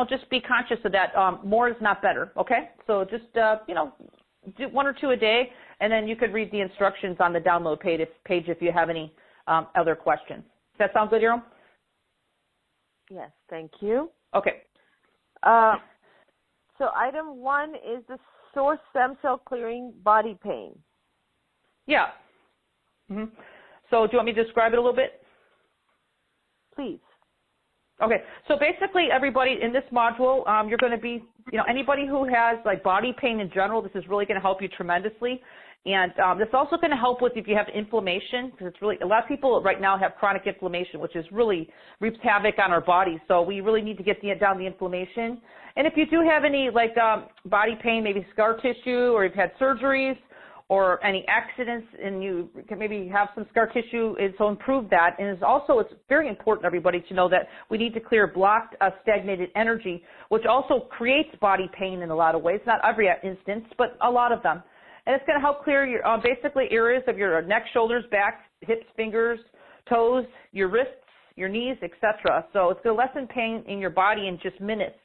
just be conscious of that. More is not better, okay? So just, do 1 or 2 a day, and then you could read the instructions on the download page if you have any other questions. Does that sound good, Jerome? Yes, thank you. Okay. So item 1 is the source stem cell clearing body pain. Yeah. Mm-hmm. So do you want me to describe it a little bit? Please. Okay. So basically, everybody in this module, you're going to be, anybody who has like body pain in general, this is really going to help you tremendously. And this is also going to help with if you have inflammation, because it's really, a lot of people right now have chronic inflammation, which is really reaps havoc on our bodies. So we really need to get down the inflammation. And if you do have any like body pain, maybe scar tissue, or you've had surgeries, or any accidents, and you can maybe have some scar tissue, and so improve that. And it's very important, everybody, to know that we need to clear blocked, stagnated energy, which also creates body pain in a lot of ways, not every instance, but a lot of them. And it's going to help clear your basically areas of your neck, shoulders, back, hips, fingers, toes, your wrists, your knees, etc. So it's going to lessen pain in your body in just minutes,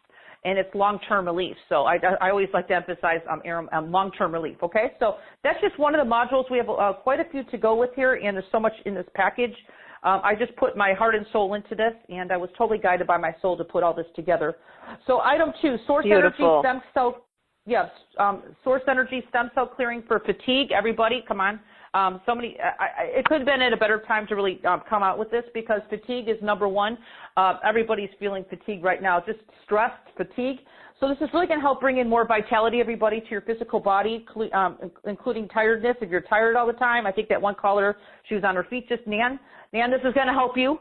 and it's long-term relief. So I always like to emphasize long-term relief, okay? So that's just one of the modules. We have quite a few to go with here, and there's so much in this package. I just put my heart and soul into this, and I was totally guided by my soul to put all this together. So item 2, source energy stem cell. Yes, source energy stem cell clearing for fatigue. Everybody, come on. It could have been at a better time to really come out with this, because fatigue is number one. Everybody's feeling fatigue right now, just stress, fatigue. So this is really going to help bring in more vitality, everybody, to your physical body, including tiredness. If you're tired all the time, I think that one caller, she was on her feet, just Nan, this is going to help you.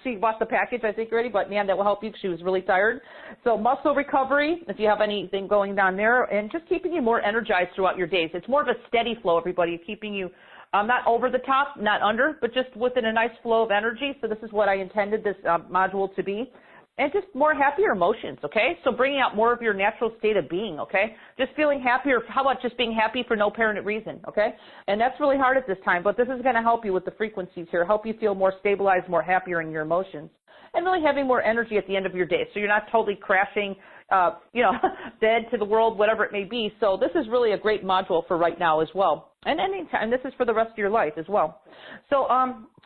She bought the package, I think, already, but Nan, that will help you because she was really tired. So muscle recovery, if you have anything going down there, and just keeping you more energized throughout your days. It's more of a steady flow, everybody, keeping you not over the top, not under, but just within a nice flow of energy. So this is what I intended this module to be. And just more happier emotions, okay? So bringing out more of your natural state of being, okay? Just feeling happier. How about just being happy for no apparent reason, okay? And that's really hard at this time, but this is going to help you with the frequencies here, help you feel more stabilized, more happier in your emotions, and really having more energy at the end of your day. So you're not totally crashing, dead to the world, whatever it may be. So this is really a great module for right now as well. And anytime, this is for the rest of your life as well. So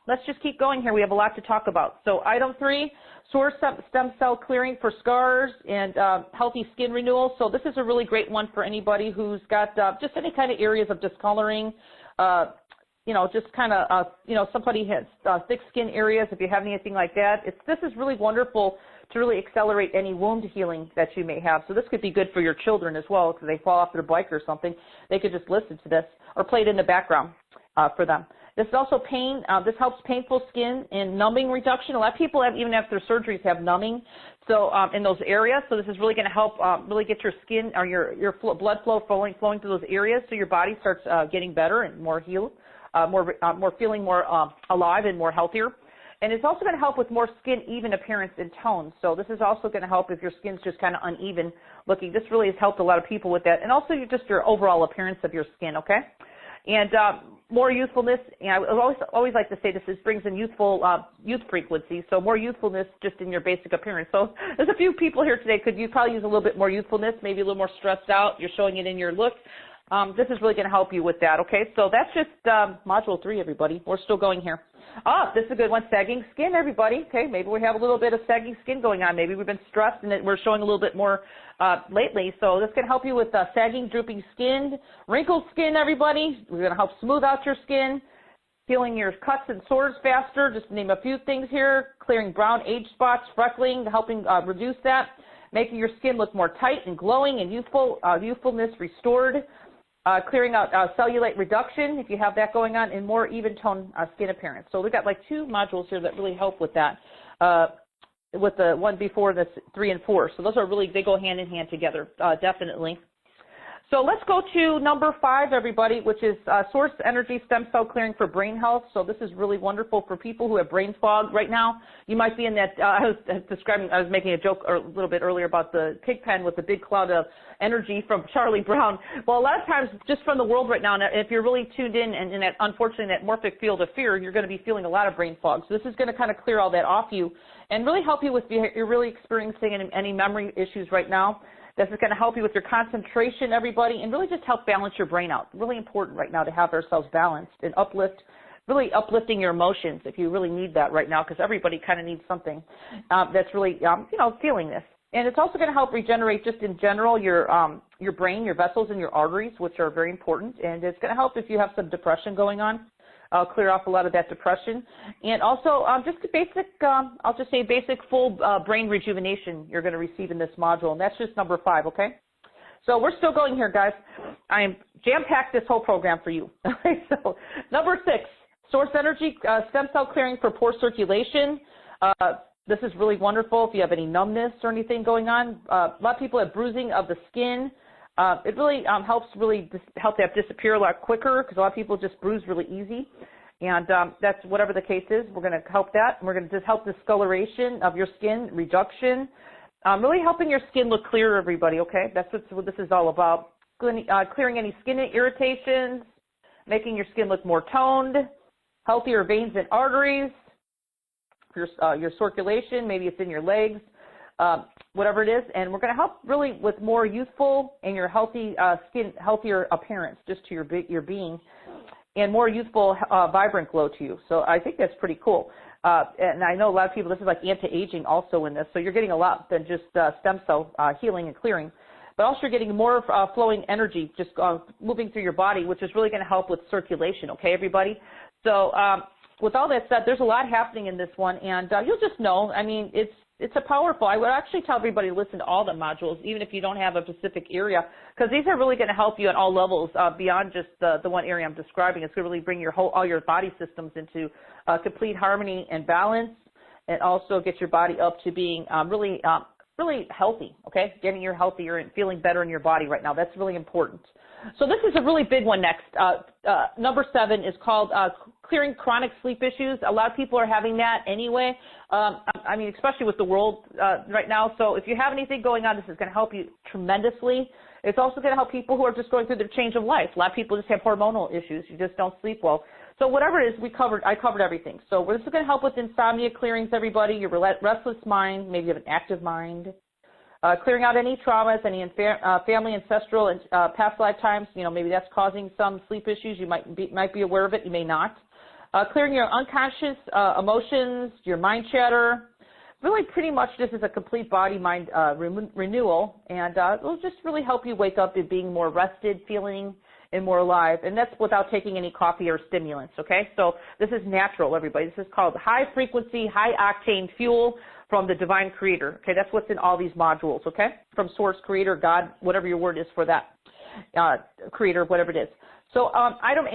let's just keep going here. We have a lot to talk about. So item 3, source stem cell clearing for scars and healthy skin renewal. So this is a really great one for anybody who's got just any kind of areas of discoloring, just kind of, somebody has thick skin areas, if you have anything like that. This is really wonderful to really accelerate any wound healing that you may have. So this could be good for your children as well. If they fall off their bike or something, they could just listen to this or play it in the background for them. This is also pain. This helps painful skin and numbing reduction. A lot of people even after surgeries have numbing, so in those areas. So this is really going to help really get your skin or your blood flow flowing through those areas, so your body starts getting better and more healed, more feeling more alive and more healthier. And it's also going to help with more skin even appearance and tone. So this is also going to help if your skin's just kind of uneven looking. This really has helped a lot of people with that, and also just your overall appearance of your skin. Okay. And more youthfulness, and I always like to say this brings in youth frequency, so more youthfulness just in your basic appearance. So there's a few people here today, could you probably use a little bit more youthfulness, maybe a little more stressed out, you're showing it in your look. This is really going to help you with that, okay? So that's just Module 3, everybody. We're still going here. This is a good one, sagging skin, everybody. Okay, maybe we have a little bit of sagging skin going on. Maybe we've been stressed and we're showing a little bit more lately. So this can help you with sagging, drooping skin, wrinkled skin, everybody. We're going to help smooth out your skin, healing your cuts and sores faster, just to name a few things here, clearing brown age spots, freckling, helping reduce that, making your skin look more tight and glowing and youthfulness restored, clearing out cellulite reduction if you have that going on, and more even tone skin appearance. So we've got like 2 modules here that really help with that, with the one before the 3 and 4. So those are really, they go hand in hand together, definitely. So let's go to number 5, everybody, which is source energy stem cell clearing for brain health. So this is really wonderful for people who have brain fog right now. You might be in that, I was making a joke a little bit earlier about the pig pen with the big cloud of energy from Charlie Brown. Well, a lot of times just from the world right now, if you're really tuned in and that, unfortunately, that morphic field of fear, you're going to be feeling a lot of brain fog. So this is going to kind of clear all that off you and really help you with if you're really experiencing any memory issues right now. This is going to help you with your concentration, everybody, and really just help balance your brain out. Really important right now to have ourselves balanced and really uplifting your emotions if you really need that right now, because everybody kind of needs something that's really, feeling this. And it's also going to help regenerate just in general your brain, your vessels, and your arteries, which are very important. And it's going to help if you have some depression going on. Clear off a lot of that depression. And also just a basic, I'll just say basic full brain rejuvenation you're going to receive in this module. And that's just number 5, okay? So we're still going here, guys. I am jam-packed this whole program for you. So number 6, source energy stem cell clearing for poor circulation. This is really wonderful if you have any numbness or anything going on. A lot of people have bruising of the skin. It really helps help that disappear a lot quicker, because a lot of people just bruise really easy. And that's whatever the case is, we're going to help that. And we're going to just help discoloration of your skin, reduction, really helping your skin look clearer, everybody, okay? That's what this is all about. Clearing any skin irritations, making your skin look more toned, healthier veins and arteries, your circulation, maybe it's in your legs, whatever it is, and we're going to help really with more youthful and your healthy skin, healthier appearance just to your being, and more youthful, vibrant glow to you. So I think that's pretty cool. And I know a lot of people, this is like anti-aging also in this, so you're getting a lot than just stem cell healing and clearing, but also you're getting more flowing energy just moving through your body, which is really going to help with circulation, okay, everybody? So with all that said, there's a lot happening in this one, and you'll just know, I mean, it's a powerful, I would actually tell everybody to listen to all the modules, even if you don't have a specific area, because these are really going to help you at all levels beyond just the one area I'm describing. It's going to really bring all your body systems into complete harmony and balance, and also get your body up to being really healthy, okay? Getting you healthier and feeling better in your body right now. That's really important. So this is a really big one next. Number 7 is called clearing chronic sleep issues. A lot of people are having that anyway. I mean, especially with the world right now. So if you have anything going on, this is going to help you tremendously. It's also going to help people who are just going through the change of life. A lot of people just have hormonal issues. You just don't sleep well. So whatever it is, I covered everything. So this is going to help with insomnia clearings, everybody, your restless mind, maybe you have an active mind. Clearing out any traumas, any family, ancestral, and past lifetimes. Maybe that's causing some sleep issues. You might be aware of it. You may not. Clearing your unconscious emotions, your mind chatter. Really, pretty much, this is a complete body-mind renewal, and it'll just really help you wake up and being more rested, feeling, and more alive. And that's without taking any coffee or stimulants. Okay, so this is natural, everybody. This is called high-frequency, high-octane fuel from the divine creator. Okay, that's what's in all these modules, okay? From source, creator, God, whatever your word is for that, creator, whatever it is. So item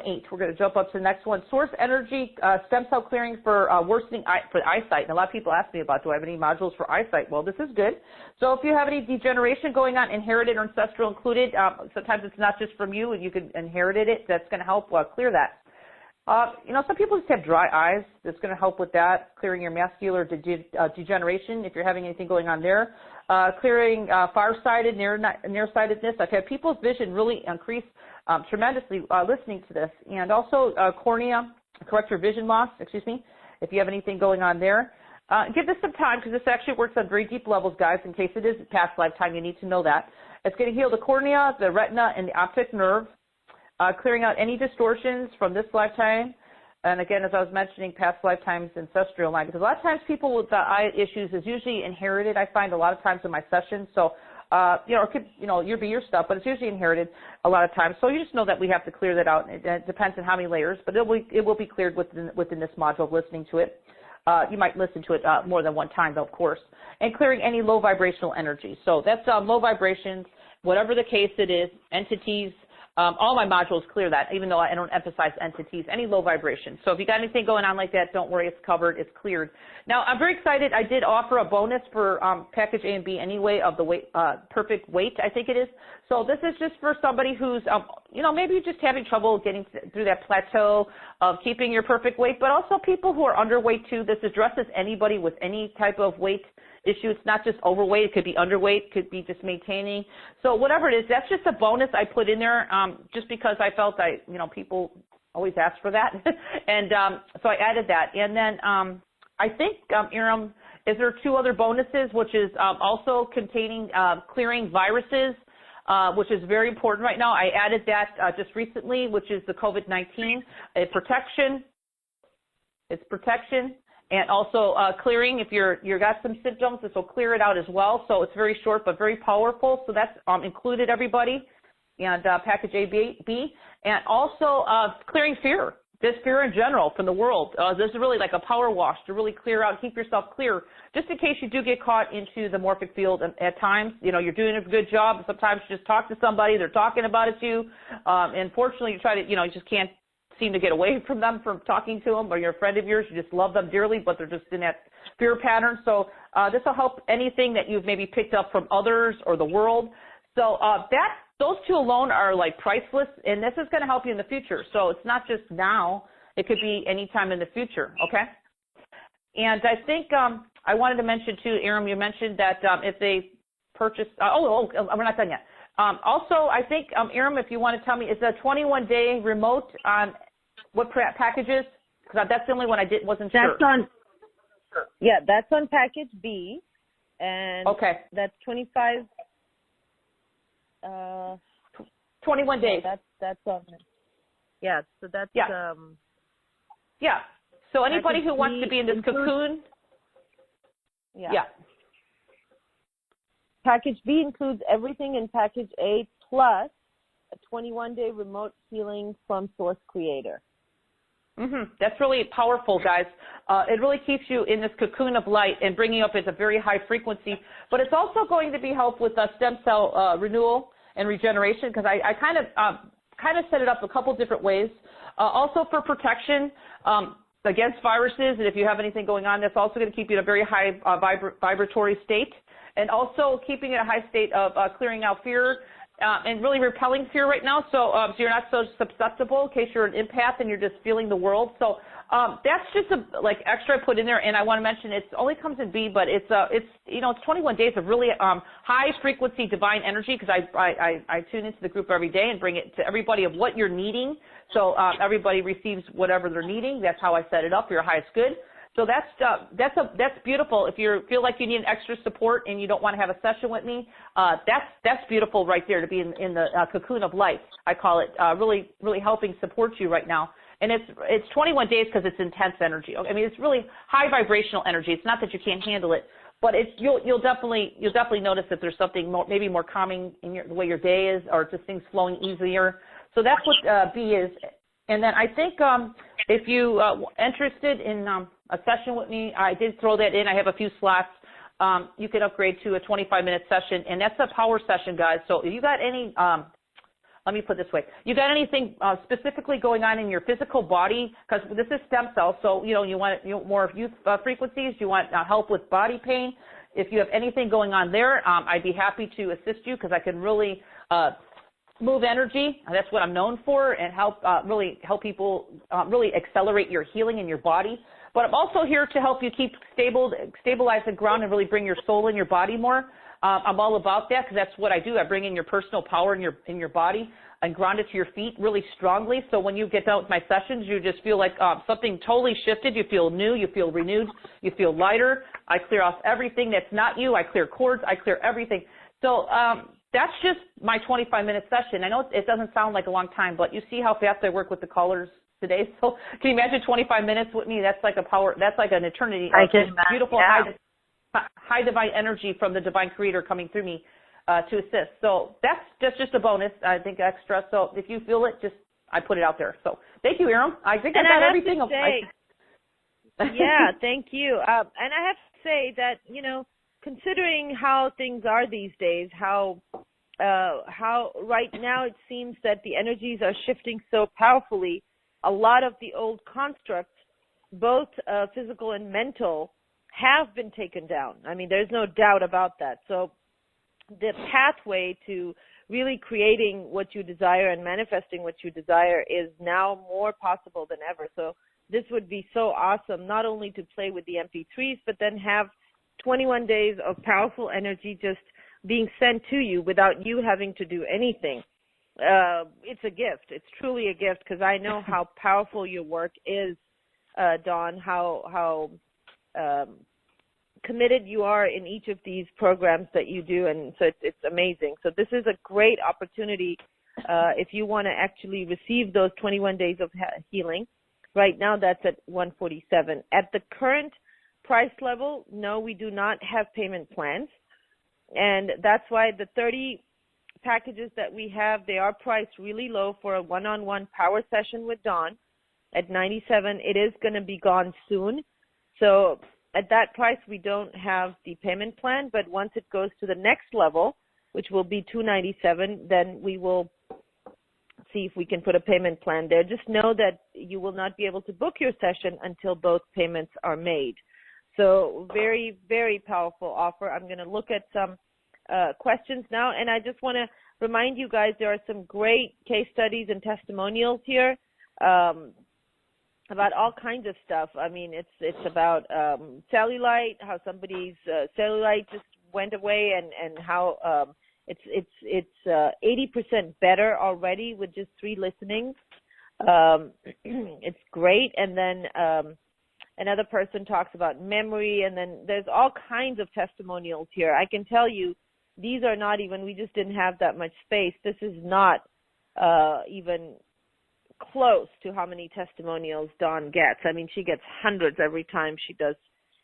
8, we're going to jump up to the next one. Source energy stem cell clearing for worsening for eyesight. And a lot of people ask me about, do I have any modules for eyesight? Well, this is good. So if you have any degeneration going on, inherited or ancestral included, sometimes it's not just from you, and you can inherit it. That's going to help clear that. Some people just have dry eyes. That's going to help with that, clearing your macular degeneration if you're having anything going on there. Clearing farsighted, nearsightedness. I've had people's vision really increase tremendously listening to this. And also cornea, correct your vision loss, if you have anything going on there. Give this some time, because this actually works on very deep levels, guys, in case it is past lifetime. You need to know that. It's going to heal the cornea, the retina, and the optic nerve, clearing out any distortions from this lifetime. And again, as I was mentioning, past lifetimes, ancestral line, because a lot of times people with eye issues is usually inherited. I find a lot of times in my sessions. So, it could, your stuff, but it's usually inherited a lot of times. So you just know that we have to clear that out. It depends on how many layers, but it will be cleared within this module of listening to it. You might listen to it more than one time, though, of course. And clearing any low vibrational energy. So that's low vibrations, whatever the case it is, entities. All my modules clear that, even though I don't emphasize entities, any low vibration. So if you got anything going on like that, don't worry, it's covered, it's cleared. Now, I'm very excited. I did offer a bonus for package A and B anyway of the weight, perfect weight, I think it is. So this is just for somebody who's, maybe just having trouble getting through that plateau of keeping your perfect weight, but also people who are underweight too. This addresses anybody with any type of weight issue. It's not just overweight. It could be underweight. It could be just maintaining. So whatever it is, that's just a bonus I put in there just because I felt people always ask for that. And so I added that. And then I think, Iram, is there 2 other bonuses, which is also containing clearing viruses, which is very important right now. I added that just recently, which is the COVID-19. It's protection. And also clearing, if you got some symptoms, this will clear it out as well. So it's very short but very powerful. So that's included, everybody, and package A, B. And also clearing fear, just fear in general from the world. This is really like a power wash to really clear out, keep yourself clear, just in case you do get caught into the morphic field at times. You're doing a good job. Sometimes you just talk to somebody, they're talking about it to you. And fortunately, you try to, you just can't seem to get away from them, from talking to them, or you're a friend of yours, you just love them dearly, but they're just in that fear pattern. So this will help anything that you've maybe picked up from others or the world. So those 2 alone are like priceless, and this is going to help you in the future. So it's not just now, it could be any time in the future, okay? And I think I wanted to mention too, Iram, you mentioned that if they purchase, we're not done yet. Also, I think, Iram, if you want to tell me, is a 21-day remote on what packages? Because that's the only one I wasn't sure. That's on package B, and okay, that's 25. 21 days. That's on. Yeah, so that's yeah. So anybody who wants to be in this cocoon. Yeah. Package B includes everything in package A plus a 21-day remote healing from Source Creator. That's really powerful, guys. It really keeps you in this cocoon of light and bringing you up at a very high frequency. But it's also going to be help with stem cell renewal and regeneration, because I kind of set it up a couple different ways. Also for protection against viruses, and if you have anything going on, that's also going to keep you in a very high vibratory state, and also keeping in a high state of clearing out fear. And really repelling fear right now, so you're not so susceptible in case you're an empath and you're just feeling the world. So that's just extra I put in there, and I want to mention it only comes in B, but it's 21 days of really high frequency divine energy, because I tune into the group every day and bring it to everybody of what you're needing, so everybody receives whatever they're needing. That's how I set it up for your highest good. So that's beautiful. If you feel like you need extra support and you don't want to have a session with me, that's beautiful right there, to be in the cocoon of light. I call it really helping support you right now. And it's 21 days because it's intense energy. I mean, it's really high vibrational energy. It's not that you can't handle it, but you'll definitely notice that there's something maybe more calming in the way your day is, or just things flowing easier. So that's what B is. And then I think if you interested in a session with me, I did throw that in. I have a few slots. You can upgrade to a 25-minute session, and that's a power session, guys. So if you got any, let me put it this way, you got anything specifically going on in your physical body, because this is stem cells, so you want more youth frequencies, you want help with body pain. If you have anything going on there, I'd be happy to assist you, because I can really move energy. That's what I'm known for, and really help people really accelerate your healing in your body. But I'm also here to help you keep stabilize the ground and really bring your soul in your body more. I'm all about that, because that's what I do. I bring in your personal power in your body and ground it to your feet really strongly. So when you get done with my sessions, you just feel like something totally shifted. You feel new. You feel renewed. You feel lighter. I clear off everything that's not you. I clear cords. I clear everything. So that's just my 25-minute session. I know it doesn't sound like a long time, but you see how fast I work with the callers today. So can you imagine 25 minutes with me? That's like that's like an eternity. I can imagine. Beautiful high divine energy from the divine creator coming through me to assist. So that's just a bonus, I think, extra. So if you feel it, I put it out there. So thank you, Aram. I think I've got everything. Yeah, thank you. And I have to say that, considering how things are these days, how right now it seems that the energies are shifting so powerfully, a lot of the old constructs, both physical and mental, have been taken down. I mean, there's no doubt about that. So the pathway to really creating what you desire and manifesting what you desire is now more possible than ever. So this would be so awesome, not only to play with the MP3s, but then have 21 days of powerful energy just being sent to you without you having to do anything. It's a gift. It's truly a gift, because I know how powerful your work is, Dawn, how committed you are in each of these programs that you do, and so it's amazing. So this is a great opportunity if you want to actually receive those 21 days of healing. Right now that's at $147. At the current price level, no, we do not have payment plans, and that's why the 30 packages that we have, they are priced really low for a one-on-one power session with Dawn at $97. It is going to be gone soon. So at that price, we don't have the payment plan, but once it goes to the next level, which will be $297, then we will see if we can put a payment plan there. Just know that you will not be able to book your session until both payments are made. So very, very powerful offer. I'm going to look at some questions now, and I just want to remind you guys there are some great case studies and testimonials here about all kinds of stuff. I mean, it's about cellulite, how somebody's cellulite just went away, and how it's 80% better already with just 3 listenings. It's great. And then another person talks about memory, and then there's all kinds of testimonials here. I can tell you, these are not even, we just didn't have that much space. This is not even close to how many testimonials Dawn gets. I mean, she gets hundreds every time she does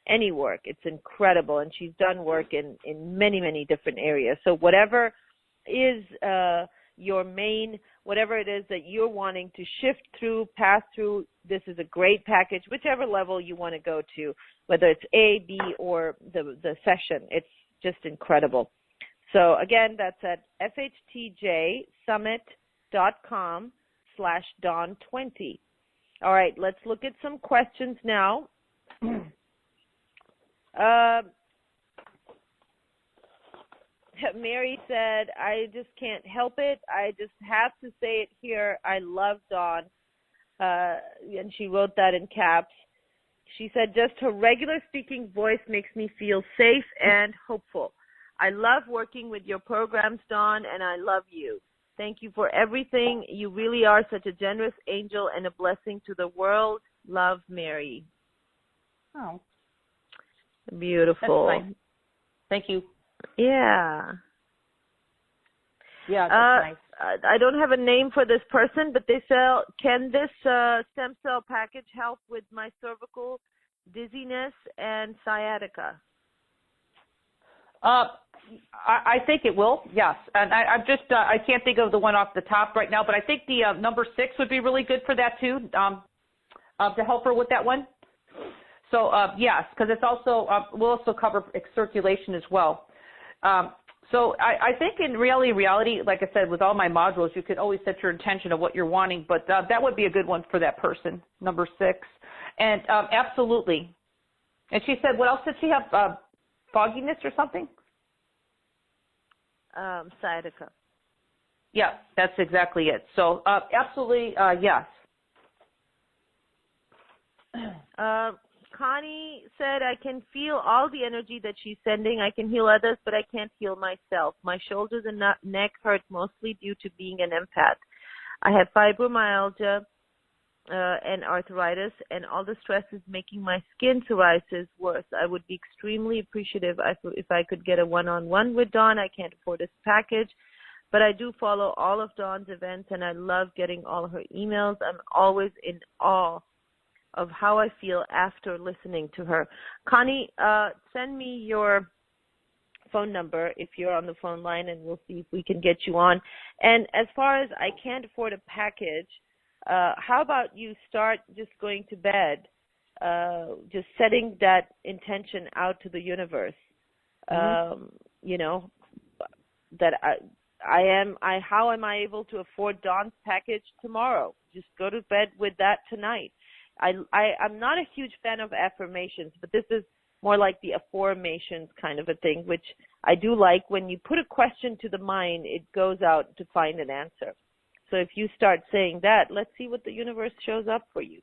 any work. It's incredible, and she's done work in many, many different areas. So whatever is your main, whatever it is that you're wanting to shift through, pass through, this is a great package, whichever level you want to go to, whether it's A, B, or the session. It's just incredible. So again, that's at fhtjsummit.com/Dawn20. All right, let's look at some questions now. Mary said, I just can't help it. I just have to say it here. I love Dawn. And she wrote that in caps. She said, just her regular speaking voice makes me feel safe and hopeful. I love working with your programs, Dawn, and I love you. Thank you for everything. You really are such a generous angel and a blessing to the world. Love, Mary. Oh. Beautiful. That's nice. Thank you. Yeah. Yeah, that's nice. I don't have a name for this person, but they sell, can this stem cell package help with my cervical dizziness and sciatica? I think it will, yes. And I'm just, I can't think of the one off the top right now, but I think the number 6 would be really good for that too, to help her with that one. So, yes, because it's also, we'll also cover circulation as well. So I think in reality, like I said, with all my modules, you can always set your intention of what you're wanting, but that would be a good one for that person, number 6. And absolutely. And she said, what else did she have? Fogginess or something? Sciatica. Yeah, that's exactly it. So absolutely, yes. Connie said, I can feel all the energy that she's sending. I can heal others, but I can't heal myself. My shoulders and neck hurt mostly due to being an empath. I have fibromyalgia and arthritis, and all the stress is making my skin psoriasis worse. I would be extremely appreciative if I could get a one-on-one with Dawn. I can't afford this package, but I do follow all of Dawn's events, and I love getting all her emails. I'm always in awe of how I feel after listening to her. Connie, send me your phone number if you're on the phone line, and we'll see if we can get you on. And as far as I can't afford a package, how about you start just going to bed, just setting that intention out to the universe, you know, that how am I able to afford Dawn's package tomorrow? Just go to bed with that tonight. I'm not a huge fan of affirmations, but this is more like the affirmations kind of a thing, which I do like. When you put a question to the mind, it goes out to find an answer. So if you start saying that, let's see what the universe shows up for you.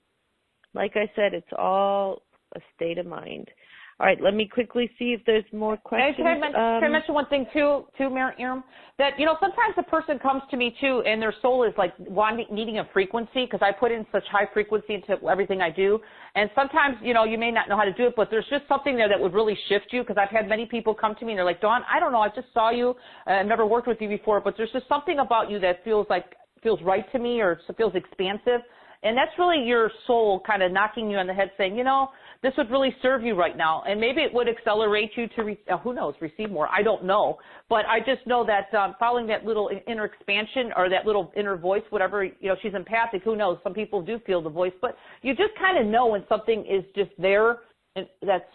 Like I said, it's all a state of mind. All right, let me quickly see if there's more questions. Can I mention one thing too, Miriam? That, you know, sometimes a person comes to me too, and their soul is like needing a frequency, because I put in such high frequency into everything I do. And sometimes, you know, you may not know how to do it, but there's just something there that would really shift you. Because I've had many people come to me and they're like, Dawn, I don't know, I just saw you, I've never worked with you before, but there's just something about you that feels right to me, or feels expansive. And that's really your soul kind of knocking you on the head saying, you know, this would really serve you right now. And maybe it would accelerate you to, who knows, receive more. I don't know. But I just know that following that little inner expansion, or that little inner voice, whatever, you know, she's empathic, who knows, some people do feel the voice. But you just kind of know when something is just there, that's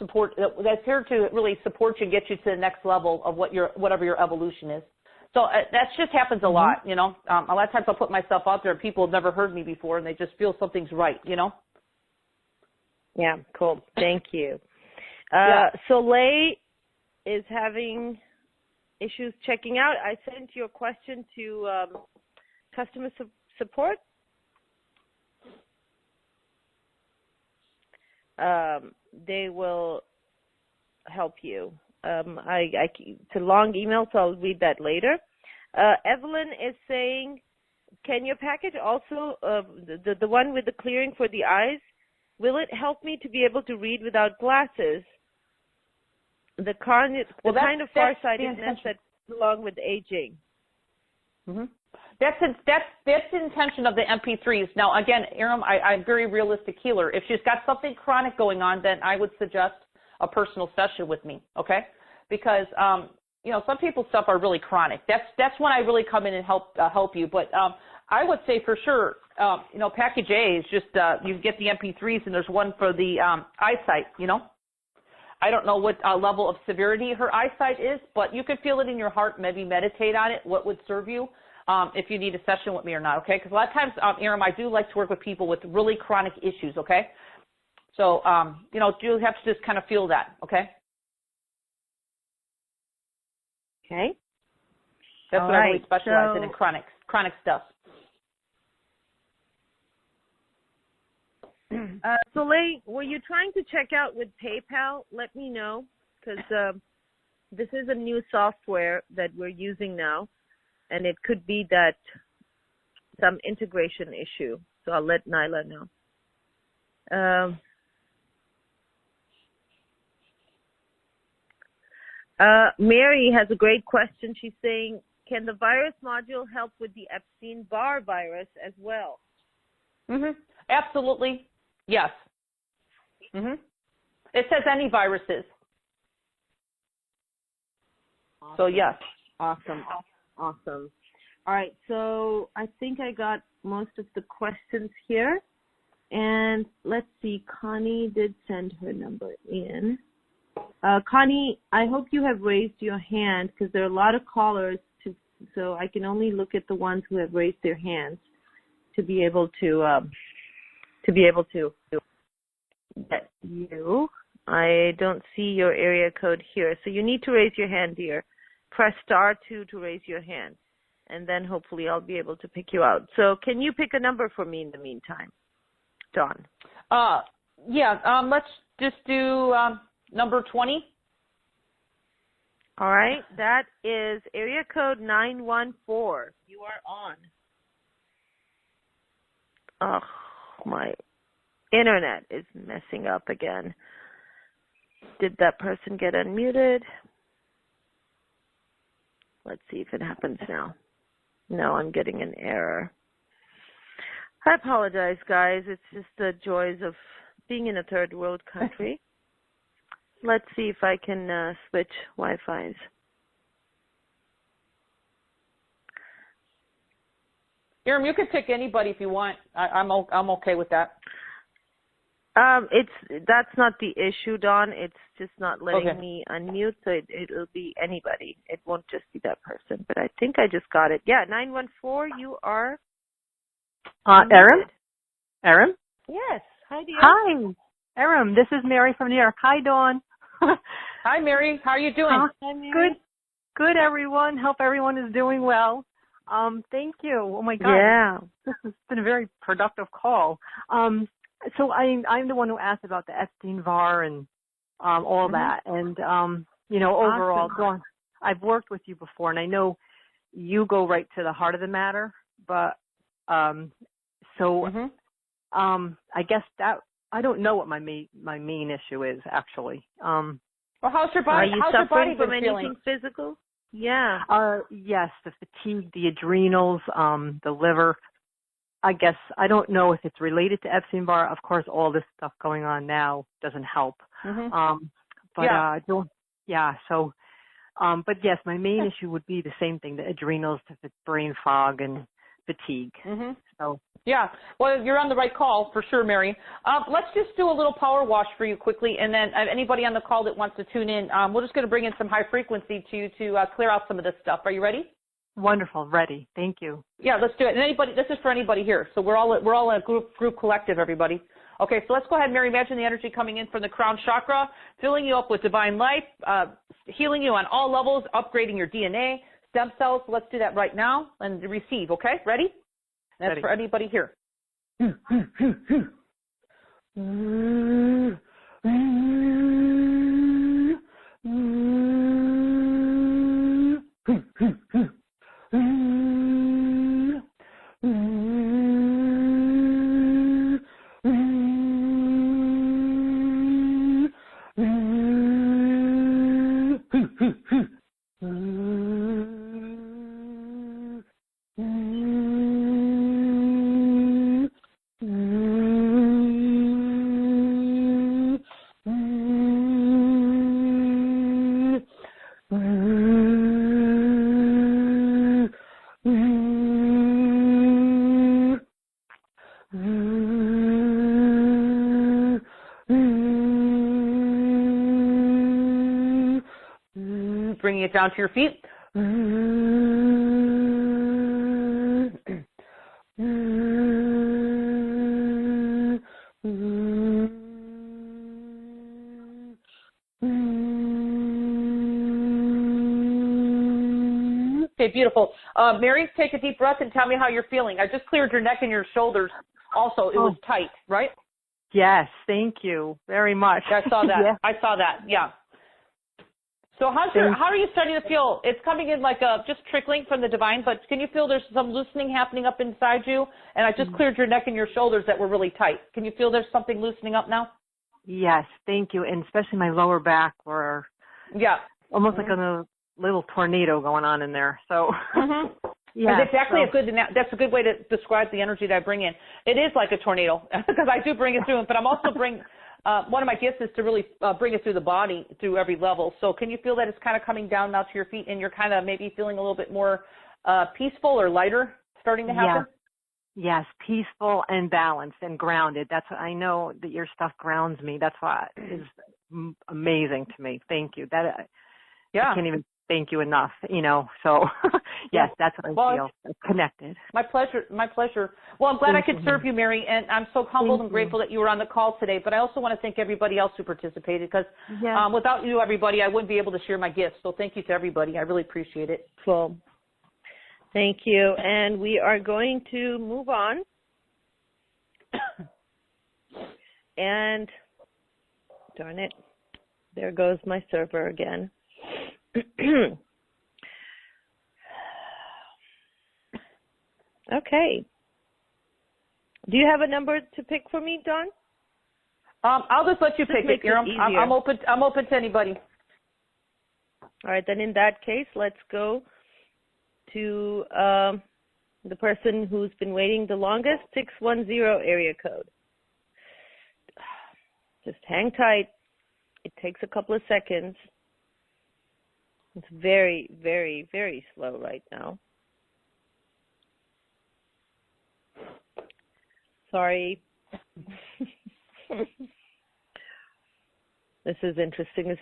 here to really support you and get you to the next level of whatever your evolution is. So that just happens a lot, you know. A lot of times I'll put myself out there and people have never heard me before, and they just feel something's right, you know. Yeah, cool. Thank you. Soleil is having issues checking out. I sent your question to customer support. They will help you. It's a long email, so I'll read that later. Evelyn is saying, can your package also, the one with the clearing for the eyes, will it help me to be able to read without glasses? The kind of farsightedness that comes along with aging. Mm-hmm. That's the intention of the MP3s. Now, again, Aram, I'm a very realistic healer. If she's got something chronic going on, then I would suggest a personal session with me, okay? Because you know, some people's stuff are really chronic. That's when I really come in and help you. But I would say for sure, you know, package A is just you get the MP3s, and there's one for the eyesight. You know, I don't know what level of severity her eyesight is, but you could feel it in your heart. Maybe meditate on it. What would serve you? If you need a session with me or not, okay? Because a lot of times, Aram, I do like to work with people with really chronic issues, okay? So, you know, you have to just kind of feel that, okay? Okay. That's what I really specialize in chronic stuff. Soleil, were you trying to check out with PayPal? Let me know, because this is a new software that we're using now, and it could be that some integration issue. So I'll let Nyla know. Mary has a great question. She's saying, can the virus module help with the Epstein-Barr virus as well? Mm-hmm. Absolutely. Yes. Mm-hmm. It says any viruses. Awesome. So, yes. Awesome. All right. So I think I got most of the questions here. And let's see. Connie did send her number in. Connie, I hope you have raised your hand, because there are a lot of callers, so I can only look at the ones who have raised their hands to be able to get you. I don't see your area code here, so you need to raise your hand, dear. Press *2 to raise your hand, and then hopefully I'll be able to pick you out. So can you pick a number for me in the meantime, Dawn? Yeah. Let's just do number 20. All right. That is area code 914. You are on. my internet is messing up again. Did that person get unmuted? Let's see if it happens now. No, I'm getting an error. I apologize, guys. It's just the joys of being in a third world country. Let's see if I can switch Wi-Fis. Iram, you can pick anybody if you want. I'm okay with that. That's not the issue, Dawn. It's just not letting me unmute, so it'll be anybody. It won't just be that person. But I think I just got it. Yeah, 914. You are. Aram? Aram? Yes. Hi, dear. Hi, Aram. This is Mary from New York. Hi, Dawn. Hi, Mary. How are you doing? Hi, Mary. Good, everyone. Hope everyone is doing well. Thank you. Oh my God. Yeah. This has been a very productive call. So I'm the one who asked about the Epstein-Barr and all that. And overall, Awesome. Dawn, I've worked with you before, and I know you go right to the heart of the matter. But I guess that I don't know what my main issue is actually. Well, how's your body? Are you how's suffering your body from anything physical? Yeah. Yes, the fatigue, the adrenals, the liver. I guess I don't know if it's related to Epstein-Barr. Of course, all this stuff going on now doesn't help. But yes, my main issue would be the same thing: the adrenals, the brain fog, and fatigue. So. Yeah, well, you're on the right call for sure, Mary. Let's just do a little power wash for you quickly, and then anybody on the call that wants to tune in, we're just going to bring in some high frequency to you to clear out some of this stuff. Are you ready? Wonderful, ready. Thank you. Yeah, let's do it. And anybody, this is for anybody here. So we're all a group collective, everybody. Okay, so let's go ahead, Mary. Imagine the energy coming in from the crown chakra, filling you up with divine life, healing you on all levels, upgrading your DNA, stem cells. Let's do that right now and receive. Okay, ready? That's for anybody here. Bringing it down to your feet. Okay, beautiful. Mary, take a deep breath and tell me how you're feeling. I just cleared your neck and your shoulders. Also, it was tight, right? Yes, thank you very much. I saw that. Yeah. I saw that. Yeah. So how are you starting to feel? It's coming in like just trickling from the divine, but can you feel there's some loosening happening up inside you? And I just cleared your neck and your shoulders that were really tight. Can you feel there's something loosening up now? Yes, thank you. And especially my lower back where almost like a little tornado going on in there. So yeah, that's a good way to describe the energy that I bring in. It is like a tornado because I do bring it through, but I'm also one of my gifts is to really bring it through the body, through every level. So can you feel that it's kind of coming down now to your feet and you're kind of maybe feeling a little bit more peaceful or lighter starting to happen? Yes, peaceful and balanced and grounded. That's what I know that your stuff grounds me. That's why is amazing to me. Thank you. I can't even thank you enough, So yes, that's what I feel. Connected. My pleasure. Well, I'm glad I could serve you, Mary, and I'm so humbled and grateful that you were on the call today. But I also want to thank everybody else who participated because without you, everybody, I wouldn't be able to share my gifts. So thank you to everybody. I really appreciate it. Cool. Thank you. And we are going to move on. And darn it, there goes my server again. Okay. Do you have a number to pick for me, Dawn? I'll just let you pick it, Iram. I'm open to anybody. All right, then in that case, let's go to the person who's been waiting the longest, 610 area code. Just hang tight. It takes a couple of seconds. It's very, very, very slow right now. Sorry. This is interesting.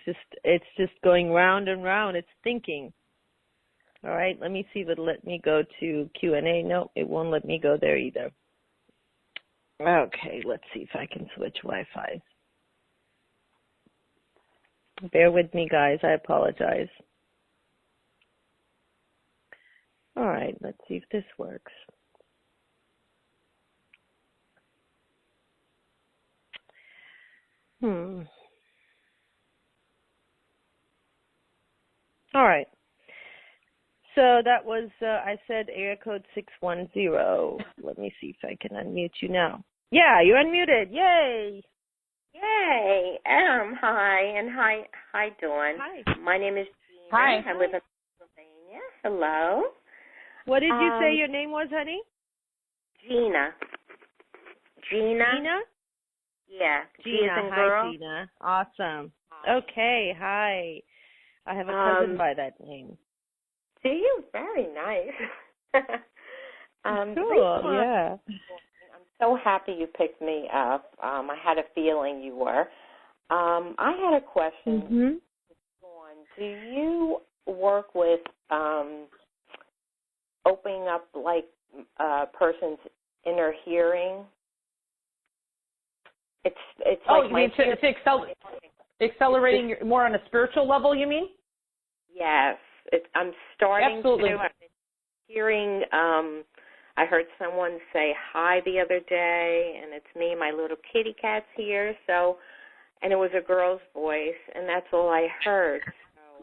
It's just going round and round. It's thinking. All right, let me see if it'll let me go to Q&A. No, it won't let me go there either. Okay, let's see if I can switch Wi-Fi. Bear with me, guys. I apologize. All right, let's see if this works. All right. So that was, I said area code 610. Let me see if I can unmute you now. Yeah, you're unmuted. Yay. Yay. Hi. And hi, Dawn. Hi. My name is Gina. Hi. I live in Pennsylvania. Hello. What did you say your name was, honey? Gina. Gina? Yeah. Gina. Hi, Gina. Awesome. Hi. Okay. Hi. I have a cousin by that name. Do you? Very nice. Cool. Yeah. I'm so happy you picked me up. I had a feeling you were. I had a question. Mm-hmm. Do you work with opening up like a person's inner hearing? It's like you mean to accelerating more on a spiritual level, you mean? Yes. I'm starting Absolutely. to. I've been hearing, I heard someone say hi the other day, and it's me, my little kitty cat's here, and it was a girl's voice, and that's all I heard.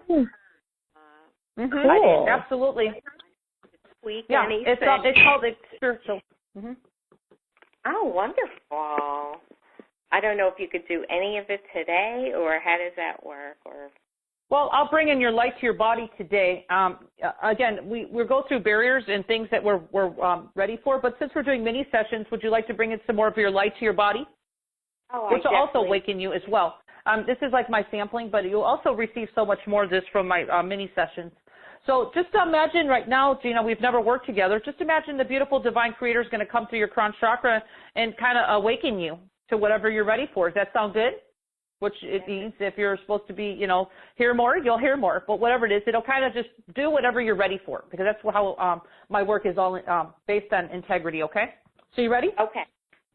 So, cool. Absolutely. Yeah, it's called spiritual. Mm-hmm. Oh, wonderful. I don't know if you could do any of it today, or how does that work, or... Well, I'll bring in your light to your body today. Again, we'll go through barriers and things that we're ready for, but since we're doing mini sessions, would you like to bring in some more of your light to your body? Oh, which will also awaken you as well. This is like my sampling, but you'll also receive so much more of this from my mini sessions. So just imagine right now, Gina, we've never worked together. Just imagine the beautiful divine creator is going to come through your crown chakra and kind of awaken you to whatever you're ready for. Does that sound good? Which it means if you're supposed to be, hear more, you'll hear more. But whatever it is, it'll kind of just do whatever you're ready for, because that's how my work is all based on integrity, okay? So you ready? Okay.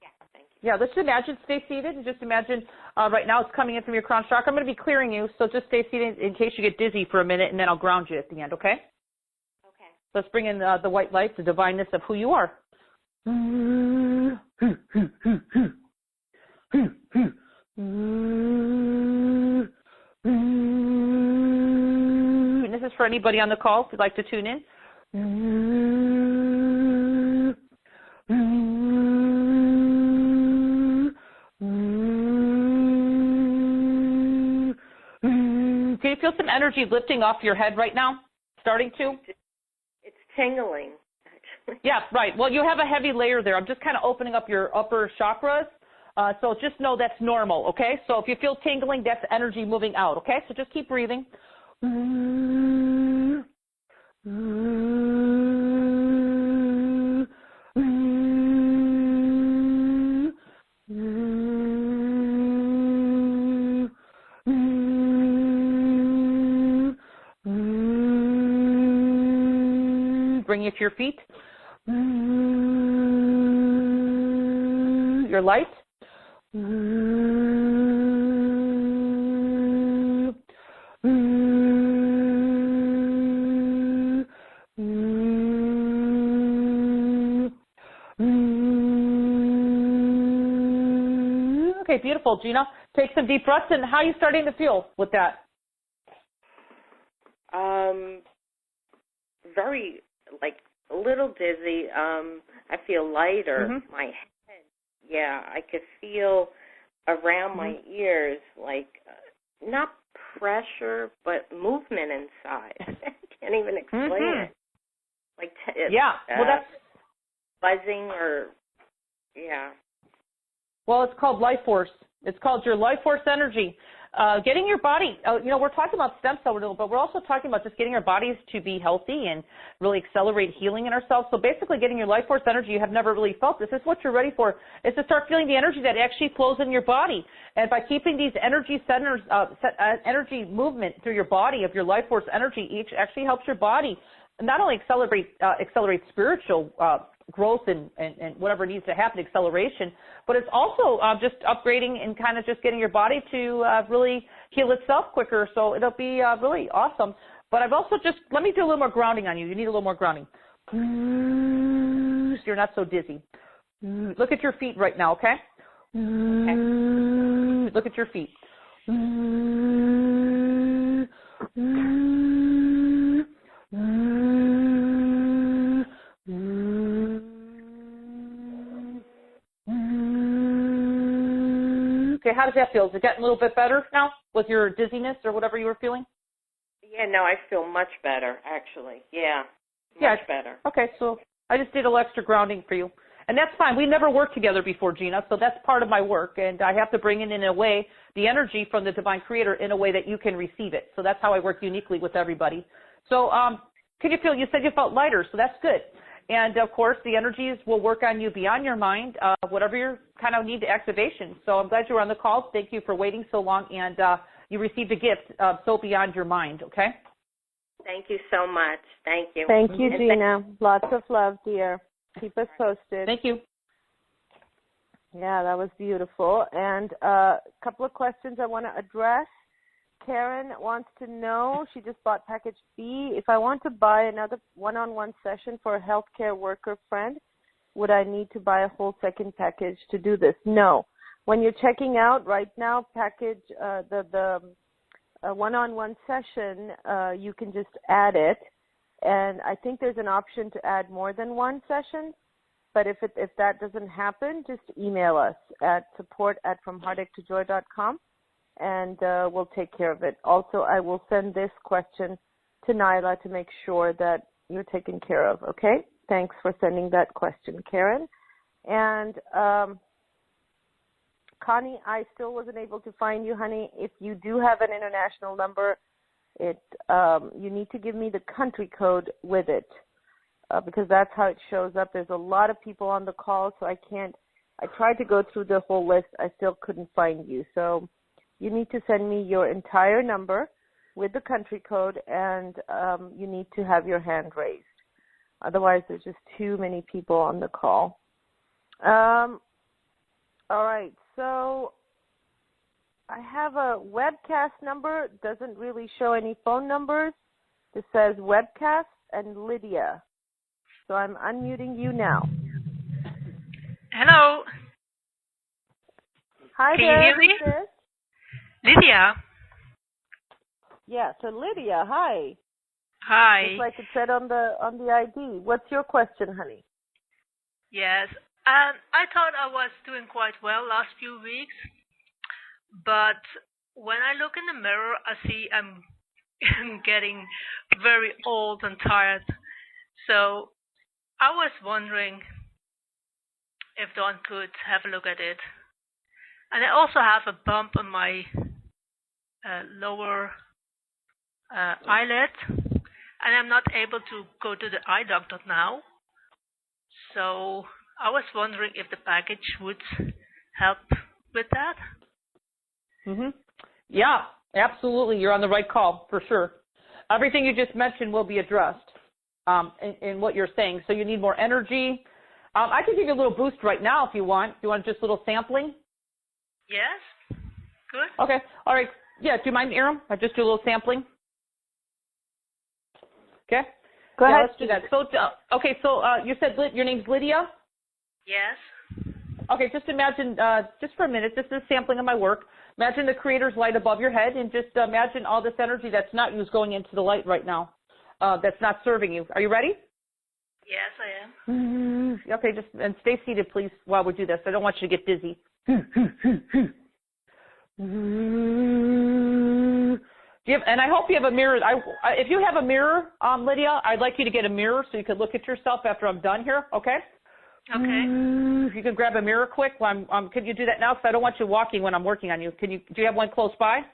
Yeah, thank you. Yeah, let's imagine, stay seated, and just imagine right now it's coming in from your crown chakra. I'm going to be clearing you, so just stay seated in case you get dizzy for a minute, and then I'll ground you at the end, okay? Okay. Let's bring in the white light, the divineness of who you are. And this is for anybody on the call who'd like to tune in. Can you feel some energy lifting off your head right now? Starting to? It's tingling, actually. Yeah, right. Well, you have a heavy layer there. I'm just kind of opening up your upper chakras. So just know that's normal, okay? So if you feel tingling, that's energy moving out, okay? So just keep breathing. Bring it to your feet. Your light. Okay, beautiful, Gina. Take some deep breaths. And how are you starting to feel with that? Very, like, a little dizzy. I feel lighter. My head I could feel around my ears, like not pressure, but movement inside. I can't even explain it. Like, well, that's buzzing or, Well, it's called life force. It's called your life force energy. Getting your body, we're talking about stem cell renewal, but we're also talking about just getting our bodies to be healthy and really accelerate healing in ourselves. So basically getting your life force energy, you have never really felt this. This is what you're ready for, is to start feeling the energy that actually flows in your body. And by keeping these energy centers, energy movement through your body of your life force energy, each actually helps your body not only accelerate spiritual growth and whatever needs to happen, acceleration, but it's also just upgrading and kind of just getting your body to really heal itself quicker. So it'll be really awesome. But I've also let me do a little more grounding on you. You need a little more grounding. So you're not so dizzy. Look at your feet right now, okay? Look at your feet. Okay, how does that feel? Is it getting a little bit better now with your dizziness or whatever you were feeling? Yeah, no, I feel much better, actually. Much better. Okay, so I just did a little extra grounding for you. And that's fine. We never worked together before, Gina, so that's part of my work. And I have to bring in a way, the energy from the Divine Creator in a way that you can receive it. So that's how I work uniquely with everybody. So you said you felt lighter, so that's good. And, of course, the energies will work on you beyond your mind, whatever you kind of need to activation. So I'm glad you were on the call. Thank you for waiting so long, and you received a gift so beyond your mind, okay? Thank you so much. Thank you. Thank you, Gina. Lots of love, dear. Keep us posted. Thank you. Yeah, that was beautiful. And a couple of questions I want to address. Karen wants to know, she just bought package B. If I want to buy another one-on-one session for a healthcare worker friend, would I need to buy a whole second package to do this? No. When you're checking out right now, package the one-on-one session, you can just add it. And I think there's an option to add more than one session. But if that doesn't happen, just email us at support@fromheartache2joy.com. And we'll take care of it. Also, I will send this question to Nyla to make sure that you're taken care of, okay? Thanks for sending that question, Karen. And Connie, I still wasn't able to find you, honey. If you do have an international number, you need to give me the country code with it because that's how it shows up. There's a lot of people on the call, so I tried to go through the whole list. I still couldn't find you. So you need to send me your entire number with the country code, and you need to have your hand raised. Otherwise, there's just too many people on the call. All right, so I have a webcast number. It doesn't really show any phone numbers. It says webcast and Lydia. So I'm unmuting you now. Hello. Hi Can there. you hear me? Who's this? Lydia. Yeah, so Lydia, hi. Hi. Just like it said on the ID. What's your question, honey? Yes. I thought I was doing quite well last few weeks, but when I look in the mirror, I see I'm getting very old and tired. So I was wondering if Dawn could have a look at it. And I also have a bump on my lower eyelid, and I'm not able to go to the eye doctor now. So I was wondering if the package would help with that. Yeah, absolutely. You're on the right call for sure. Everything you just mentioned will be addressed in what you're saying. So you need more energy. I can give you a little boost right now if you want. Do you want just a little sampling? Yes. Good. Okay. All right. Yeah. Do you mind, Aram? I just do a little sampling. Okay. Go ahead. Let's do that. So, you said your name's Lydia? Yes. Okay. Just imagine, just for a minute, this is sampling of my work. Imagine the Creator's light above your head, and just imagine all this energy that's not used going into the light right now, that's not serving you. Are you ready? Yes, I am. Okay, just and stay seated, please, while we do this. I don't want you to get dizzy. And I hope you have a mirror. If you have a mirror, Lydia, I'd like you to get a mirror so you can look at yourself after I'm done here. Okay. Okay. If you can grab a mirror quick, can you do that now? Because I don't want you walking when I'm working on you. Do you have one close by?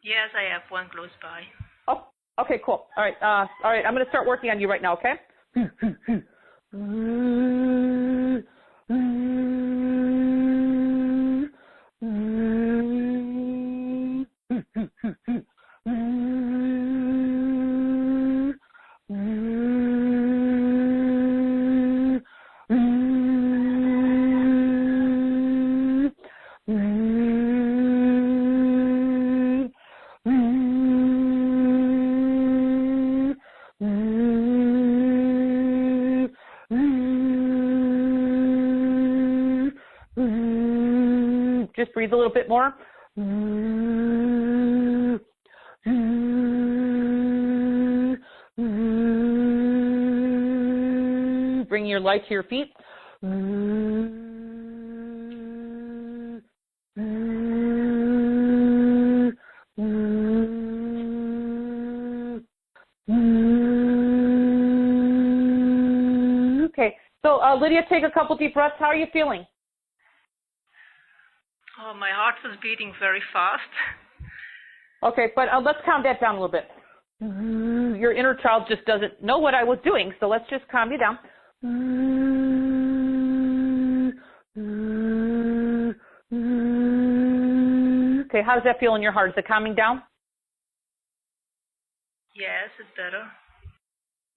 Yes, I have one close by. Oh, okay, cool. All right. I'm going to start working on you right now. Okay. Just breathe a little bit more. Bring your light to your feet. Okay, so Lydia, take a couple deep breaths. How are you feeling? Oh, my heart was beating very fast. Okay, but let's calm that down a little bit. Your inner child just doesn't know what I was doing, so let's just calm you down. Okay, how does that feel in your heart? Is it calming down? Yes, it's better.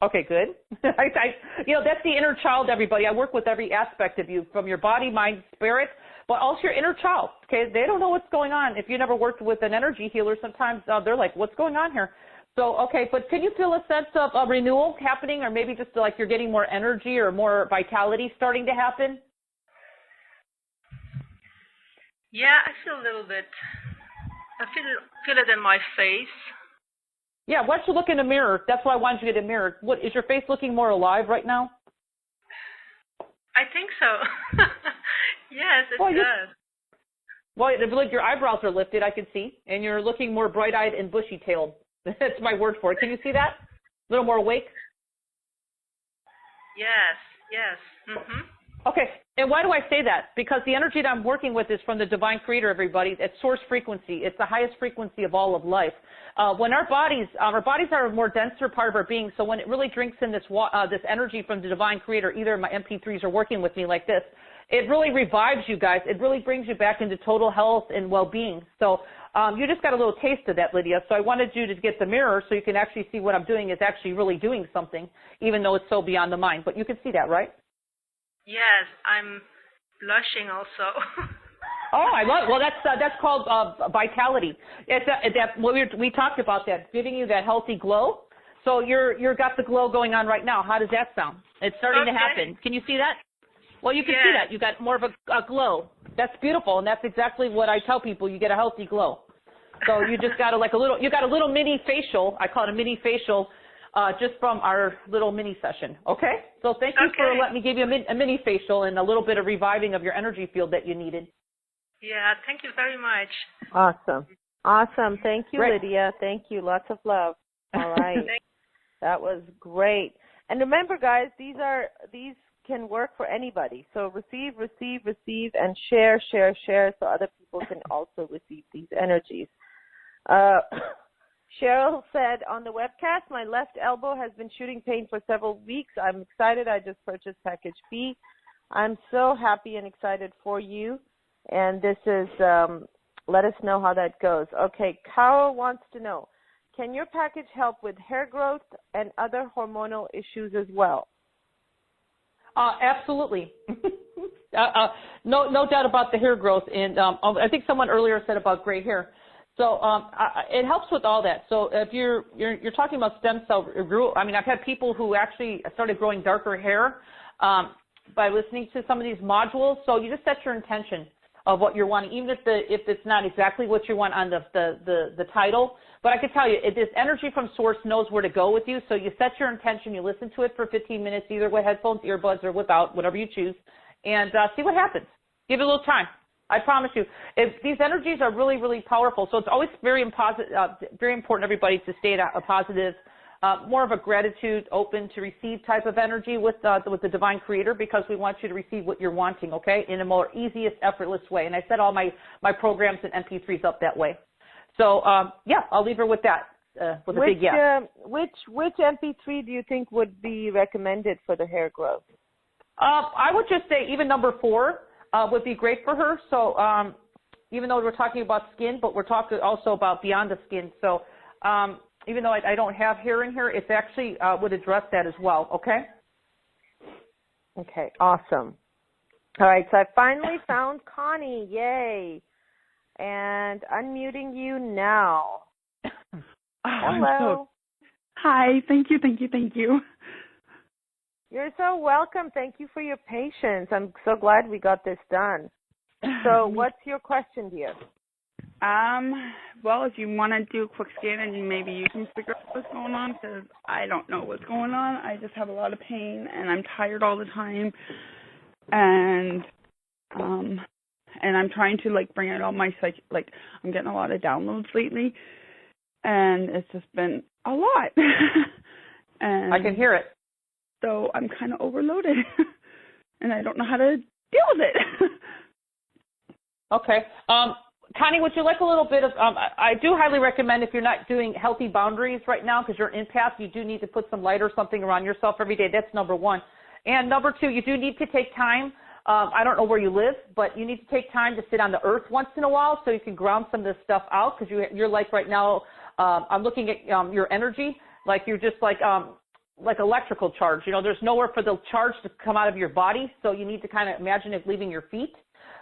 Okay, good. That's the inner child, everybody. I work with every aspect of you, from your body, mind, spirit, but also your inner child. Okay, they don't know what's going on. If you never worked with an energy healer, sometimes they're like, what's going on here? So, okay, but can you feel a sense of a renewal happening, or maybe just like you're getting more energy or more vitality starting to happen? Yeah, I feel a little bit. I feel it in my face. Yeah, why don't you look in the mirror? That's why I wanted you to get a mirror. What, is your face looking more alive right now? I think so. Yes, it does. Well, like your eyebrows are lifted, I can see, and you're looking more bright-eyed and bushy-tailed. That's my word for it. Can you see that? A little more awake? Yes. Mm-hmm. Okay, and why do I say that? Because the energy that I'm working with is from the divine creator, everybody. It's source frequency. It's the highest frequency of all of life. When our bodies are a more denser part of our being, so when it really drinks in this energy from the divine creator, either my MP3s are working with me like this, it really revives you guys. It really brings you back into total health and well-being. So you just got a little taste of that, Lydia. So I wanted you to get the mirror so you can actually see what I'm doing is actually really doing something, even though it's so beyond the mind. But you can see that, right? Yes, I'm blushing also. Oh, I love it. Well, that's called vitality. We talked about that, giving you that healthy glow. So you've got the glow going on right now. How does that sound? It's starting to happen. Can you see that? Well, you can see that. You got more of a glow. That's beautiful, and that's exactly what I tell people. You get a healthy glow. So you just got you got a little mini facial. I call it a mini facial, just from our little mini session. Okay. So thank you for letting me give you a mini facial and a little bit of reviving of your energy field that you needed. Yeah. Thank you very much. Awesome. Thank you, Lydia. Thank you. Lots of love. All right. That was great. And remember, guys, these can work for anybody. So receive, and share so other people can also receive these energies. Cheryl said on the webcast, my left elbow has been shooting pain for several weeks. I'm excited. I just purchased package B. I'm so happy and excited for you. And this is, let us know how that goes. Okay, Carol wants to know, can your package help with hair growth and other hormonal issues as well? Absolutely. No doubt about the hair growth. And I think someone earlier said about gray hair. So it helps with all that. So if you're talking about stem cell renewal, I mean, I've had people who actually started growing darker hair by listening to some of these modules. So you just set your intention. of what you're wanting, even if it's not exactly what you want on the title. But I can tell you, this energy from source knows where to go with you. So you set your intention, you listen to it for 15 minutes, either with headphones, earbuds, or without, whatever you choose, and see what happens. Give it a little time. I promise you, these energies are really, really powerful. So it's always very important, everybody, to stay at a positive, more of a gratitude, open to receive type of energy with the Divine Creator, because we want you to receive what you're wanting, okay, in a more easiest, effortless way. And I set all my programs and MP3s up that way. So, yeah, I'll leave her with that, with a big yes. Which MP3 do you think would be recommended for the hair growth? I would just say even number 4 would be great for her. So even though we're talking about skin, but we're talking also about beyond the skin. So even though I don't have hair in here, it's actually would address that as well, okay? Okay, awesome. All right, so I finally found Connie. Yay. And unmuting you now. Hello. Hi, thank you. You're so welcome. Thank you for your patience. I'm so glad we got this done. So what's your question, dear? Well, if you want to do a quick scan and maybe you can figure out what's going on, because I don't know what's going on. I just have a lot of pain, and I'm tired all the time. And I'm trying to, like, bring out all my I'm getting a lot of downloads lately, and it's just been a lot. And I can hear it. So I'm kind of overloaded, and I don't know how to deal with it. Okay. Connie, would you like a little bit of, I do highly recommend, if you're not doing healthy boundaries right now because you're an empath, you do need to put some light or something around yourself every day. That's number 1. And number 2, you do need to take time. I don't know where you live, but you need to take time to sit on the earth once in a while so you can ground some of this stuff out, because you're like right now, I'm looking at your energy, like you're just like electrical charge. You know, there's nowhere for the charge to come out of your body, so you need to kind of imagine it leaving your feet.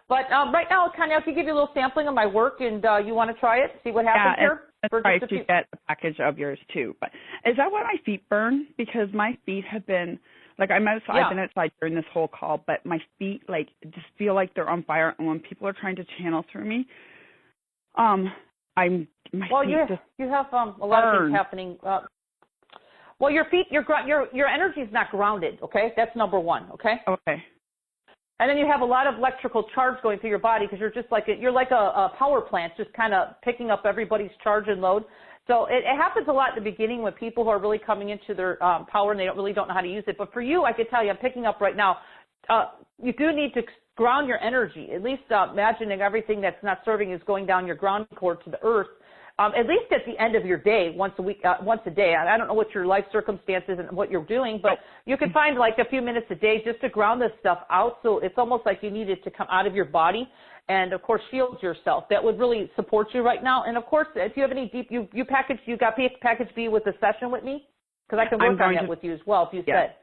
But right now, Connie, I can give you a little sampling of my work, and you want to try it, see what happens here? Yeah, try to get a package of yours too. But is that why my feet burn? Because my feet have been, like, I've been outside during this whole call, but my feet, like, just feel like they're on fire. And when people are trying to channel through me, you have a lot of things happening. Well, your feet, your energy is not grounded. Okay, that's number 1. Okay. Okay. And then you have a lot of electrical charge going through your body, because you're just like a power plant, just kind of picking up everybody's charge and load. So it happens a lot at the beginning with people who are really coming into their power and they don't know how to use it. But for you, I could tell you, I'm picking up right now, you do need to ground your energy. At least imagining everything that's not serving is going down your ground cord to the earth. At least at the end of your day, once a day. I don't know what your life circumstances and what you're doing, but you can find like a few minutes a day just to ground this stuff out. So it's almost like you need it to come out of your body, and of course shield yourself. That would really support you right now. And of course, if you have any deep, you got package B with the session with me, because I can work on that with you as well. If you said.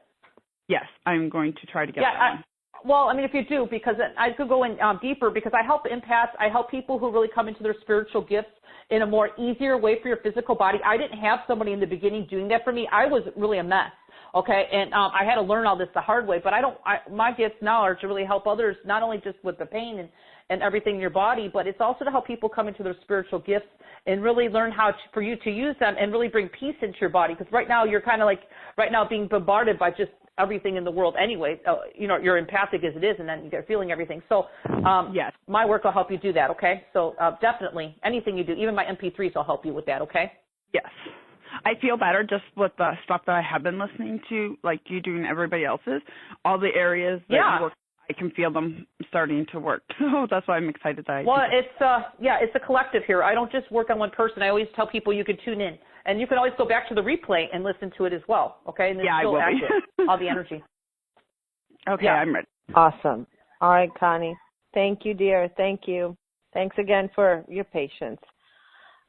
Yes, I'm going to try to get that one. Well, I mean, if you do, because I could go in deeper, because I help empaths. I help people who really come into their spiritual gifts in a more easier way for your physical body. I didn't have somebody in the beginning doing that for me. I was really a mess, okay? And I had to learn all this the hard way. But my gifts now are to really help others, not only just with the pain and everything in your body, but it's also to help people come into their spiritual gifts and really learn for you to use them and really bring peace into your body. Because right now you're kind of like being bombarded by just everything in the world anyway. You're empathic as it is, and then you're feeling everything. So yes, my work will help you do that, okay? So definitely anything you do, even my MP3s will help you with that, okay? Yes. I feel better just with the stuff that I have been listening to, like you do and everybody else's. All the areas that you work, I can feel them starting to work. So that's why I'm excited that it's a collective here. I don't just work on one person. I always tell people you can tune in. And you can always go back to the replay and listen to it as well, okay? And I will be. All the energy. Okay, I'm ready. Awesome. All right, Connie. Thank you, dear. Thank you. Thanks again for your patience.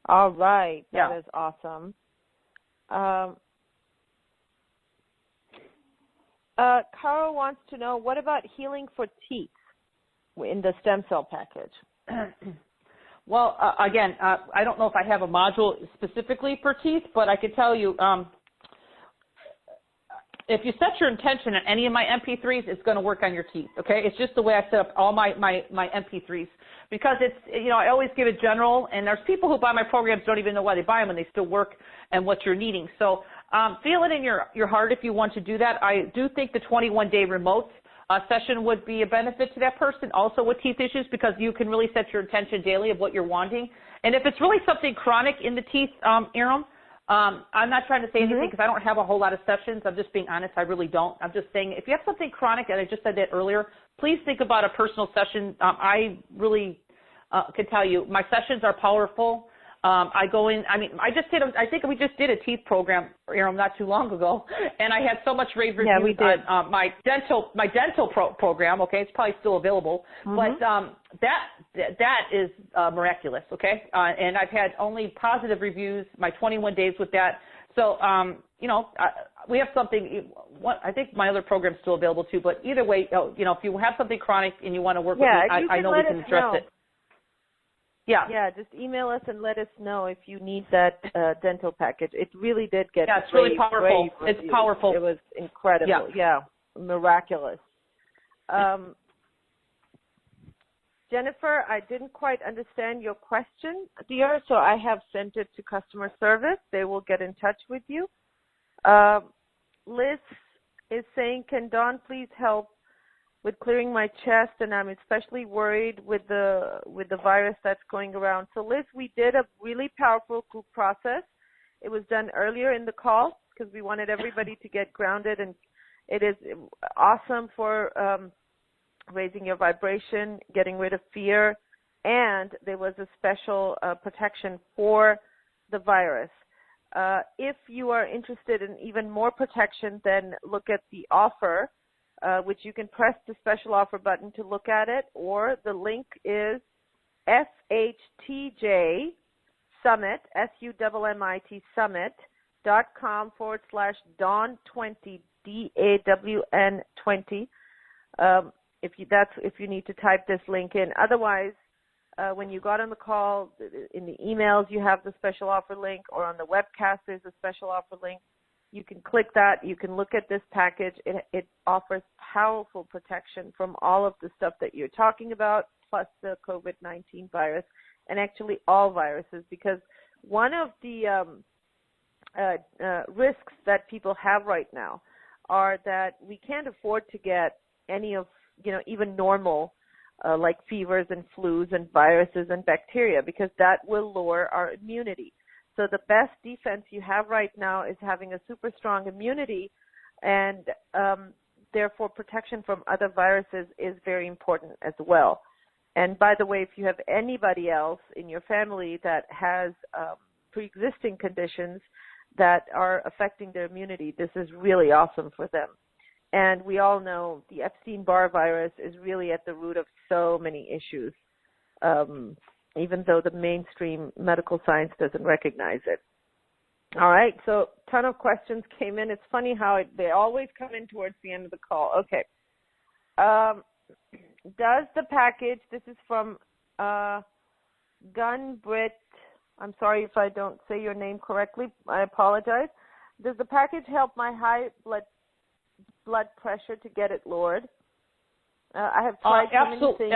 All right. That is awesome. Carol wants to know, what about healing for teeth in the stem cell package? Well, again, I don't know if I have a module specifically for teeth, but I could tell you if you set your intention on any of my MP3s, it's going to work on your teeth, okay? It's just the way I set up all my MP3s, because it's, you know, I always give it general, and there's people who buy my programs don't even know why they buy them, and they still work and what you're needing. So feel it in your heart if you want to do that. I do think the 21-day remote session would be a benefit to that person also with teeth issues, because you can really set your intention daily of what you're wanting. And if it's really something chronic in the teeth, Aram, I'm not trying to say anything because I don't have a whole lot of sessions. I'm just being honest. I really don't. I'm just saying if you have something chronic, and I just said that earlier, please think about a personal session. I really can tell you my sessions are powerful. I go in, I mean, I think we just did a teeth program, Aram, not too long ago, and I had so much rave reviews we did. on my dental program. Okay, it's probably still available, but that is miraculous. Okay, and I've had only positive reviews. My 21 days with that. So you know, we have something. I think my other program's still available too. But either way, you know, if you have something chronic and you want to work with me, I know we can address it. Yeah, just email us and let us know if you need that dental package. It really did get it's really powerful. It's powerful. It was incredible. Yeah, miraculous. Jennifer, I didn't quite understand your question, dear, so I have sent it to customer service. They will get in touch with you. Liz is saying, can Dawn please help with clearing my chest, and I'm especially worried with the virus that's going around. So, Liz, we did a really powerful group process. It was done earlier in the call because we wanted everybody to get grounded, and it is awesome for raising your vibration, getting rid of fear, and there was a special protection for the virus. If you are interested in even more protection, then look at the offer, which you can press the special offer button to look at it, or the link is FHTJ Summit, SUMMIT Summit.com/Dawn20, DAWN20. If you need to type this link in. Otherwise, when you got on the call, in the emails you have the special offer link, or on the webcast there's a special offer link. You can click that. You can look at this package. It offers powerful protection from all of the stuff that you're talking about, plus the COVID-19 virus, and actually all viruses, because one of the risks that people have right now are that we can't afford to get any of, even normal like fevers and flus and viruses and bacteria, because that will lower our immunity. So the best defense you have right now is having a super strong immunity, and therefore protection from other viruses is very important as well. And by the way, if you have anybody else in your family that has pre-existing conditions that are affecting their immunity, this is really awesome for them. And we all know the Epstein-Barr virus is really at the root of so many issues, even though the mainstream medical science doesn't recognize it. All right, so a ton of questions came in. It's funny how they always come in towards the end of the call. Okay. Does the package, this is from Gunbrit, I'm sorry if I don't say your name correctly, I apologize. Does the package help my high blood pressure to get it lowered? I have tried absolutely.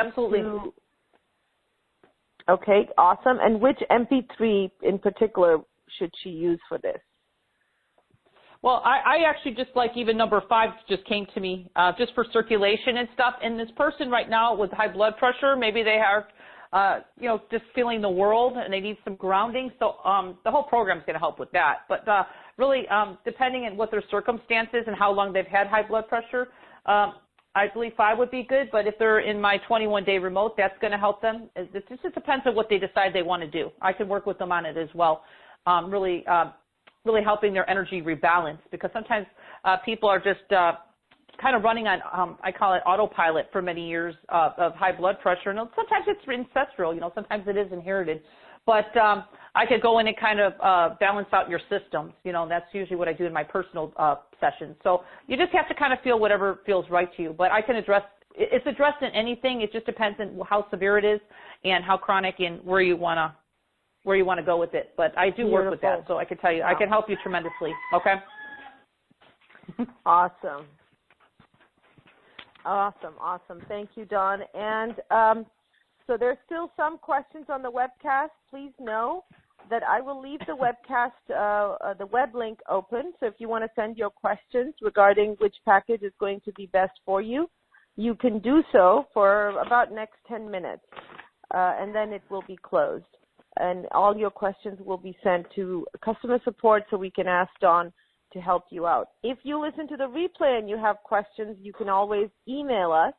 Okay, awesome. And which MP3 in particular should she use for this? Well, I actually just like even number 5 just came to me just for circulation and stuff. And this person right now with high blood pressure, maybe they are, just feeling the world and they need some grounding. So the whole program is going to help with that. But really, depending on what their circumstances and how long they've had high blood pressure, I believe 5 would be good. But if they're in my 21-day remote, that's going to help them. It just depends on what they decide they want to do. I can work with them on it as well. Really helping their energy rebalance, because sometimes people are just kind of running on, I call it autopilot for many years of high blood pressure. And sometimes it's ancestral, sometimes it is inherited. But I could go in and kind of balance out your systems. That's usually what I do in my personal sessions. So you just have to kind of feel whatever feels right to you. But I can it's addressed in anything. It just depends on how severe it is and how chronic and where you want to go with it. But I do work with that, so I can tell you, I can help you tremendously. Okay. Awesome. Thank you, Dawn. And so there's still some questions on the webcast. Please know that I will leave the webcast, the web link open. So if you want to send your questions regarding which package is going to be best for you, you can do so for about next 10 minutes, and then it will be closed. And all your questions will be sent to customer support so we can ask Dawn to help you out. If you listen to the replay and you have questions, you can always email us.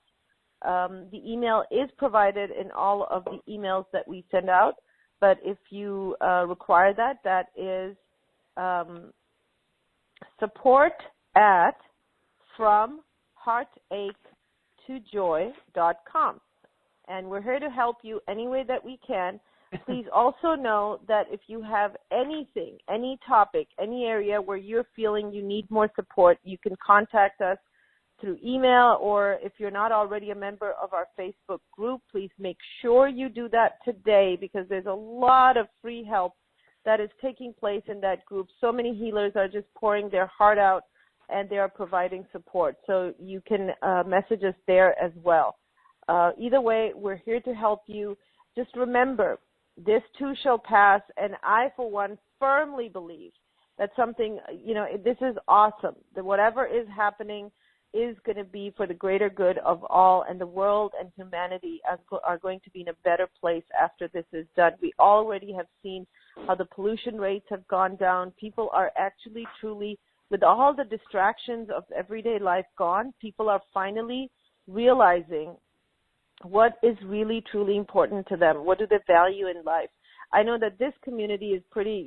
The email is provided in all of the emails that we send out, but if you require that, that is support@fromheartache2joy.com. And we're here to help you any way that we can. Please also know that if you have anything, any topic, any area where you're feeling you need more support, you can contact us through email, or if you're not already a member of our Facebook group, please make sure you do that today, because there's a lot of free help that is taking place in that group. So many healers are just pouring their heart out, and they are providing support. So you can message us there as well. Either way, we're here to help you. Just remember, this too shall pass, and I, for one, firmly believe that something, this is awesome, that whatever is happening is going to be for the greater good of all, and the world and humanity are going to be in a better place after this is done. We already have seen how the pollution rates have gone down. People are actually truly, with all the distractions of everyday life gone, people are finally realizing what is really, truly important to them. What do they value in life? I know that this community is pretty,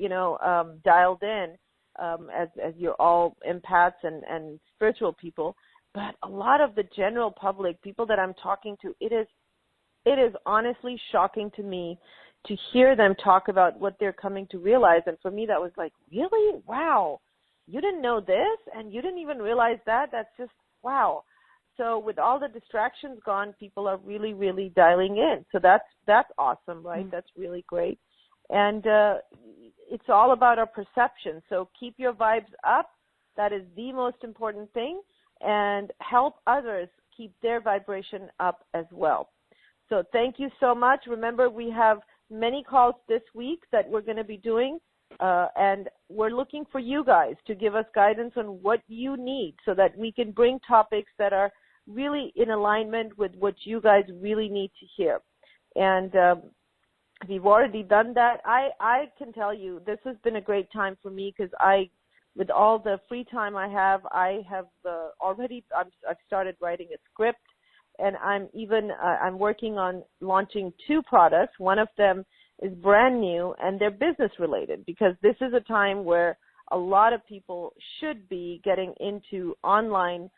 dialed in, as you're all empaths and spiritual people. But a lot of the general public, people that I'm talking to, it is honestly shocking to me to hear them talk about what they're coming to realize. And for me, that was like, really? Wow. You didn't know this and you didn't even realize that? That's just, wow. So with all the distractions gone, people are really, really dialing in. So that's awesome, right? That's really great. And it's all about our perception. So keep your vibes up. That is the most important thing. And help others keep their vibration up as well. So thank you so much. Remember, we have many calls this week that we're going to be doing. And we're looking for you guys to give us guidance on what you need so that we can bring topics that are really in alignment with what you guys really need to hear. And we've already done that. I can tell you this has been a great time for me, because with all the free time I have I've started writing a script, and I'm working on launching 2 products. One of them is brand new, and they're business related, because this is a time where a lot of people should be getting into online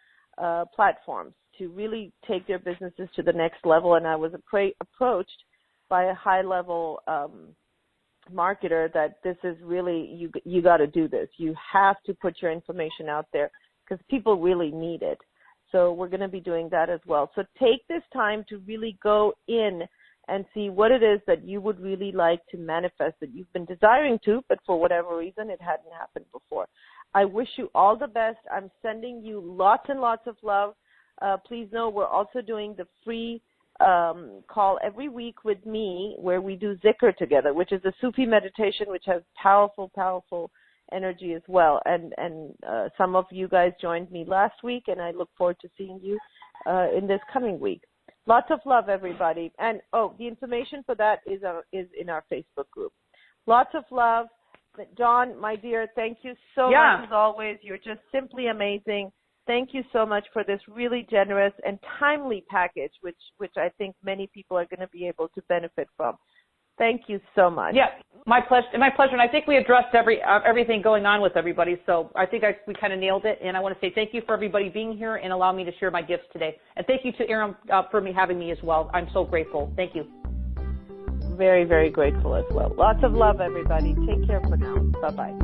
platforms to really take their businesses to the next level. And I was approached by a high-level marketer that this is really, you got to do this. You have to put your information out there, because people really need it. So we're going to be doing that as well. So take this time to really go in and see what it is that you would really like to manifest, that you've been desiring to, but for whatever reason it hadn't happened before. I wish you all the best. I'm sending you lots and lots of love. Please know we're also doing the free call every week with me, where we do zikr together, which is a Sufi meditation which has powerful, powerful energy as well. And some of you guys joined me last week, and I look forward to seeing you in this coming week. Lots of love, everybody. And, the information for that is in our Facebook group. Lots of love. Dawn, my dear, thank you so much as always. You're just simply amazing. Thank you so much for this really generous and timely package, which I think many people are going to be able to benefit from. Thank you so much. Yeah, my pleasure. And I think we addressed everything going on with everybody. So I think we kind of nailed it. And I want to say thank you for everybody being here and allowing me to share my gifts today. And thank you to Aaron for having me as well. I'm so grateful. Thank you. Very, very grateful as well. Lots of love, everybody. Take care for now. Bye-bye.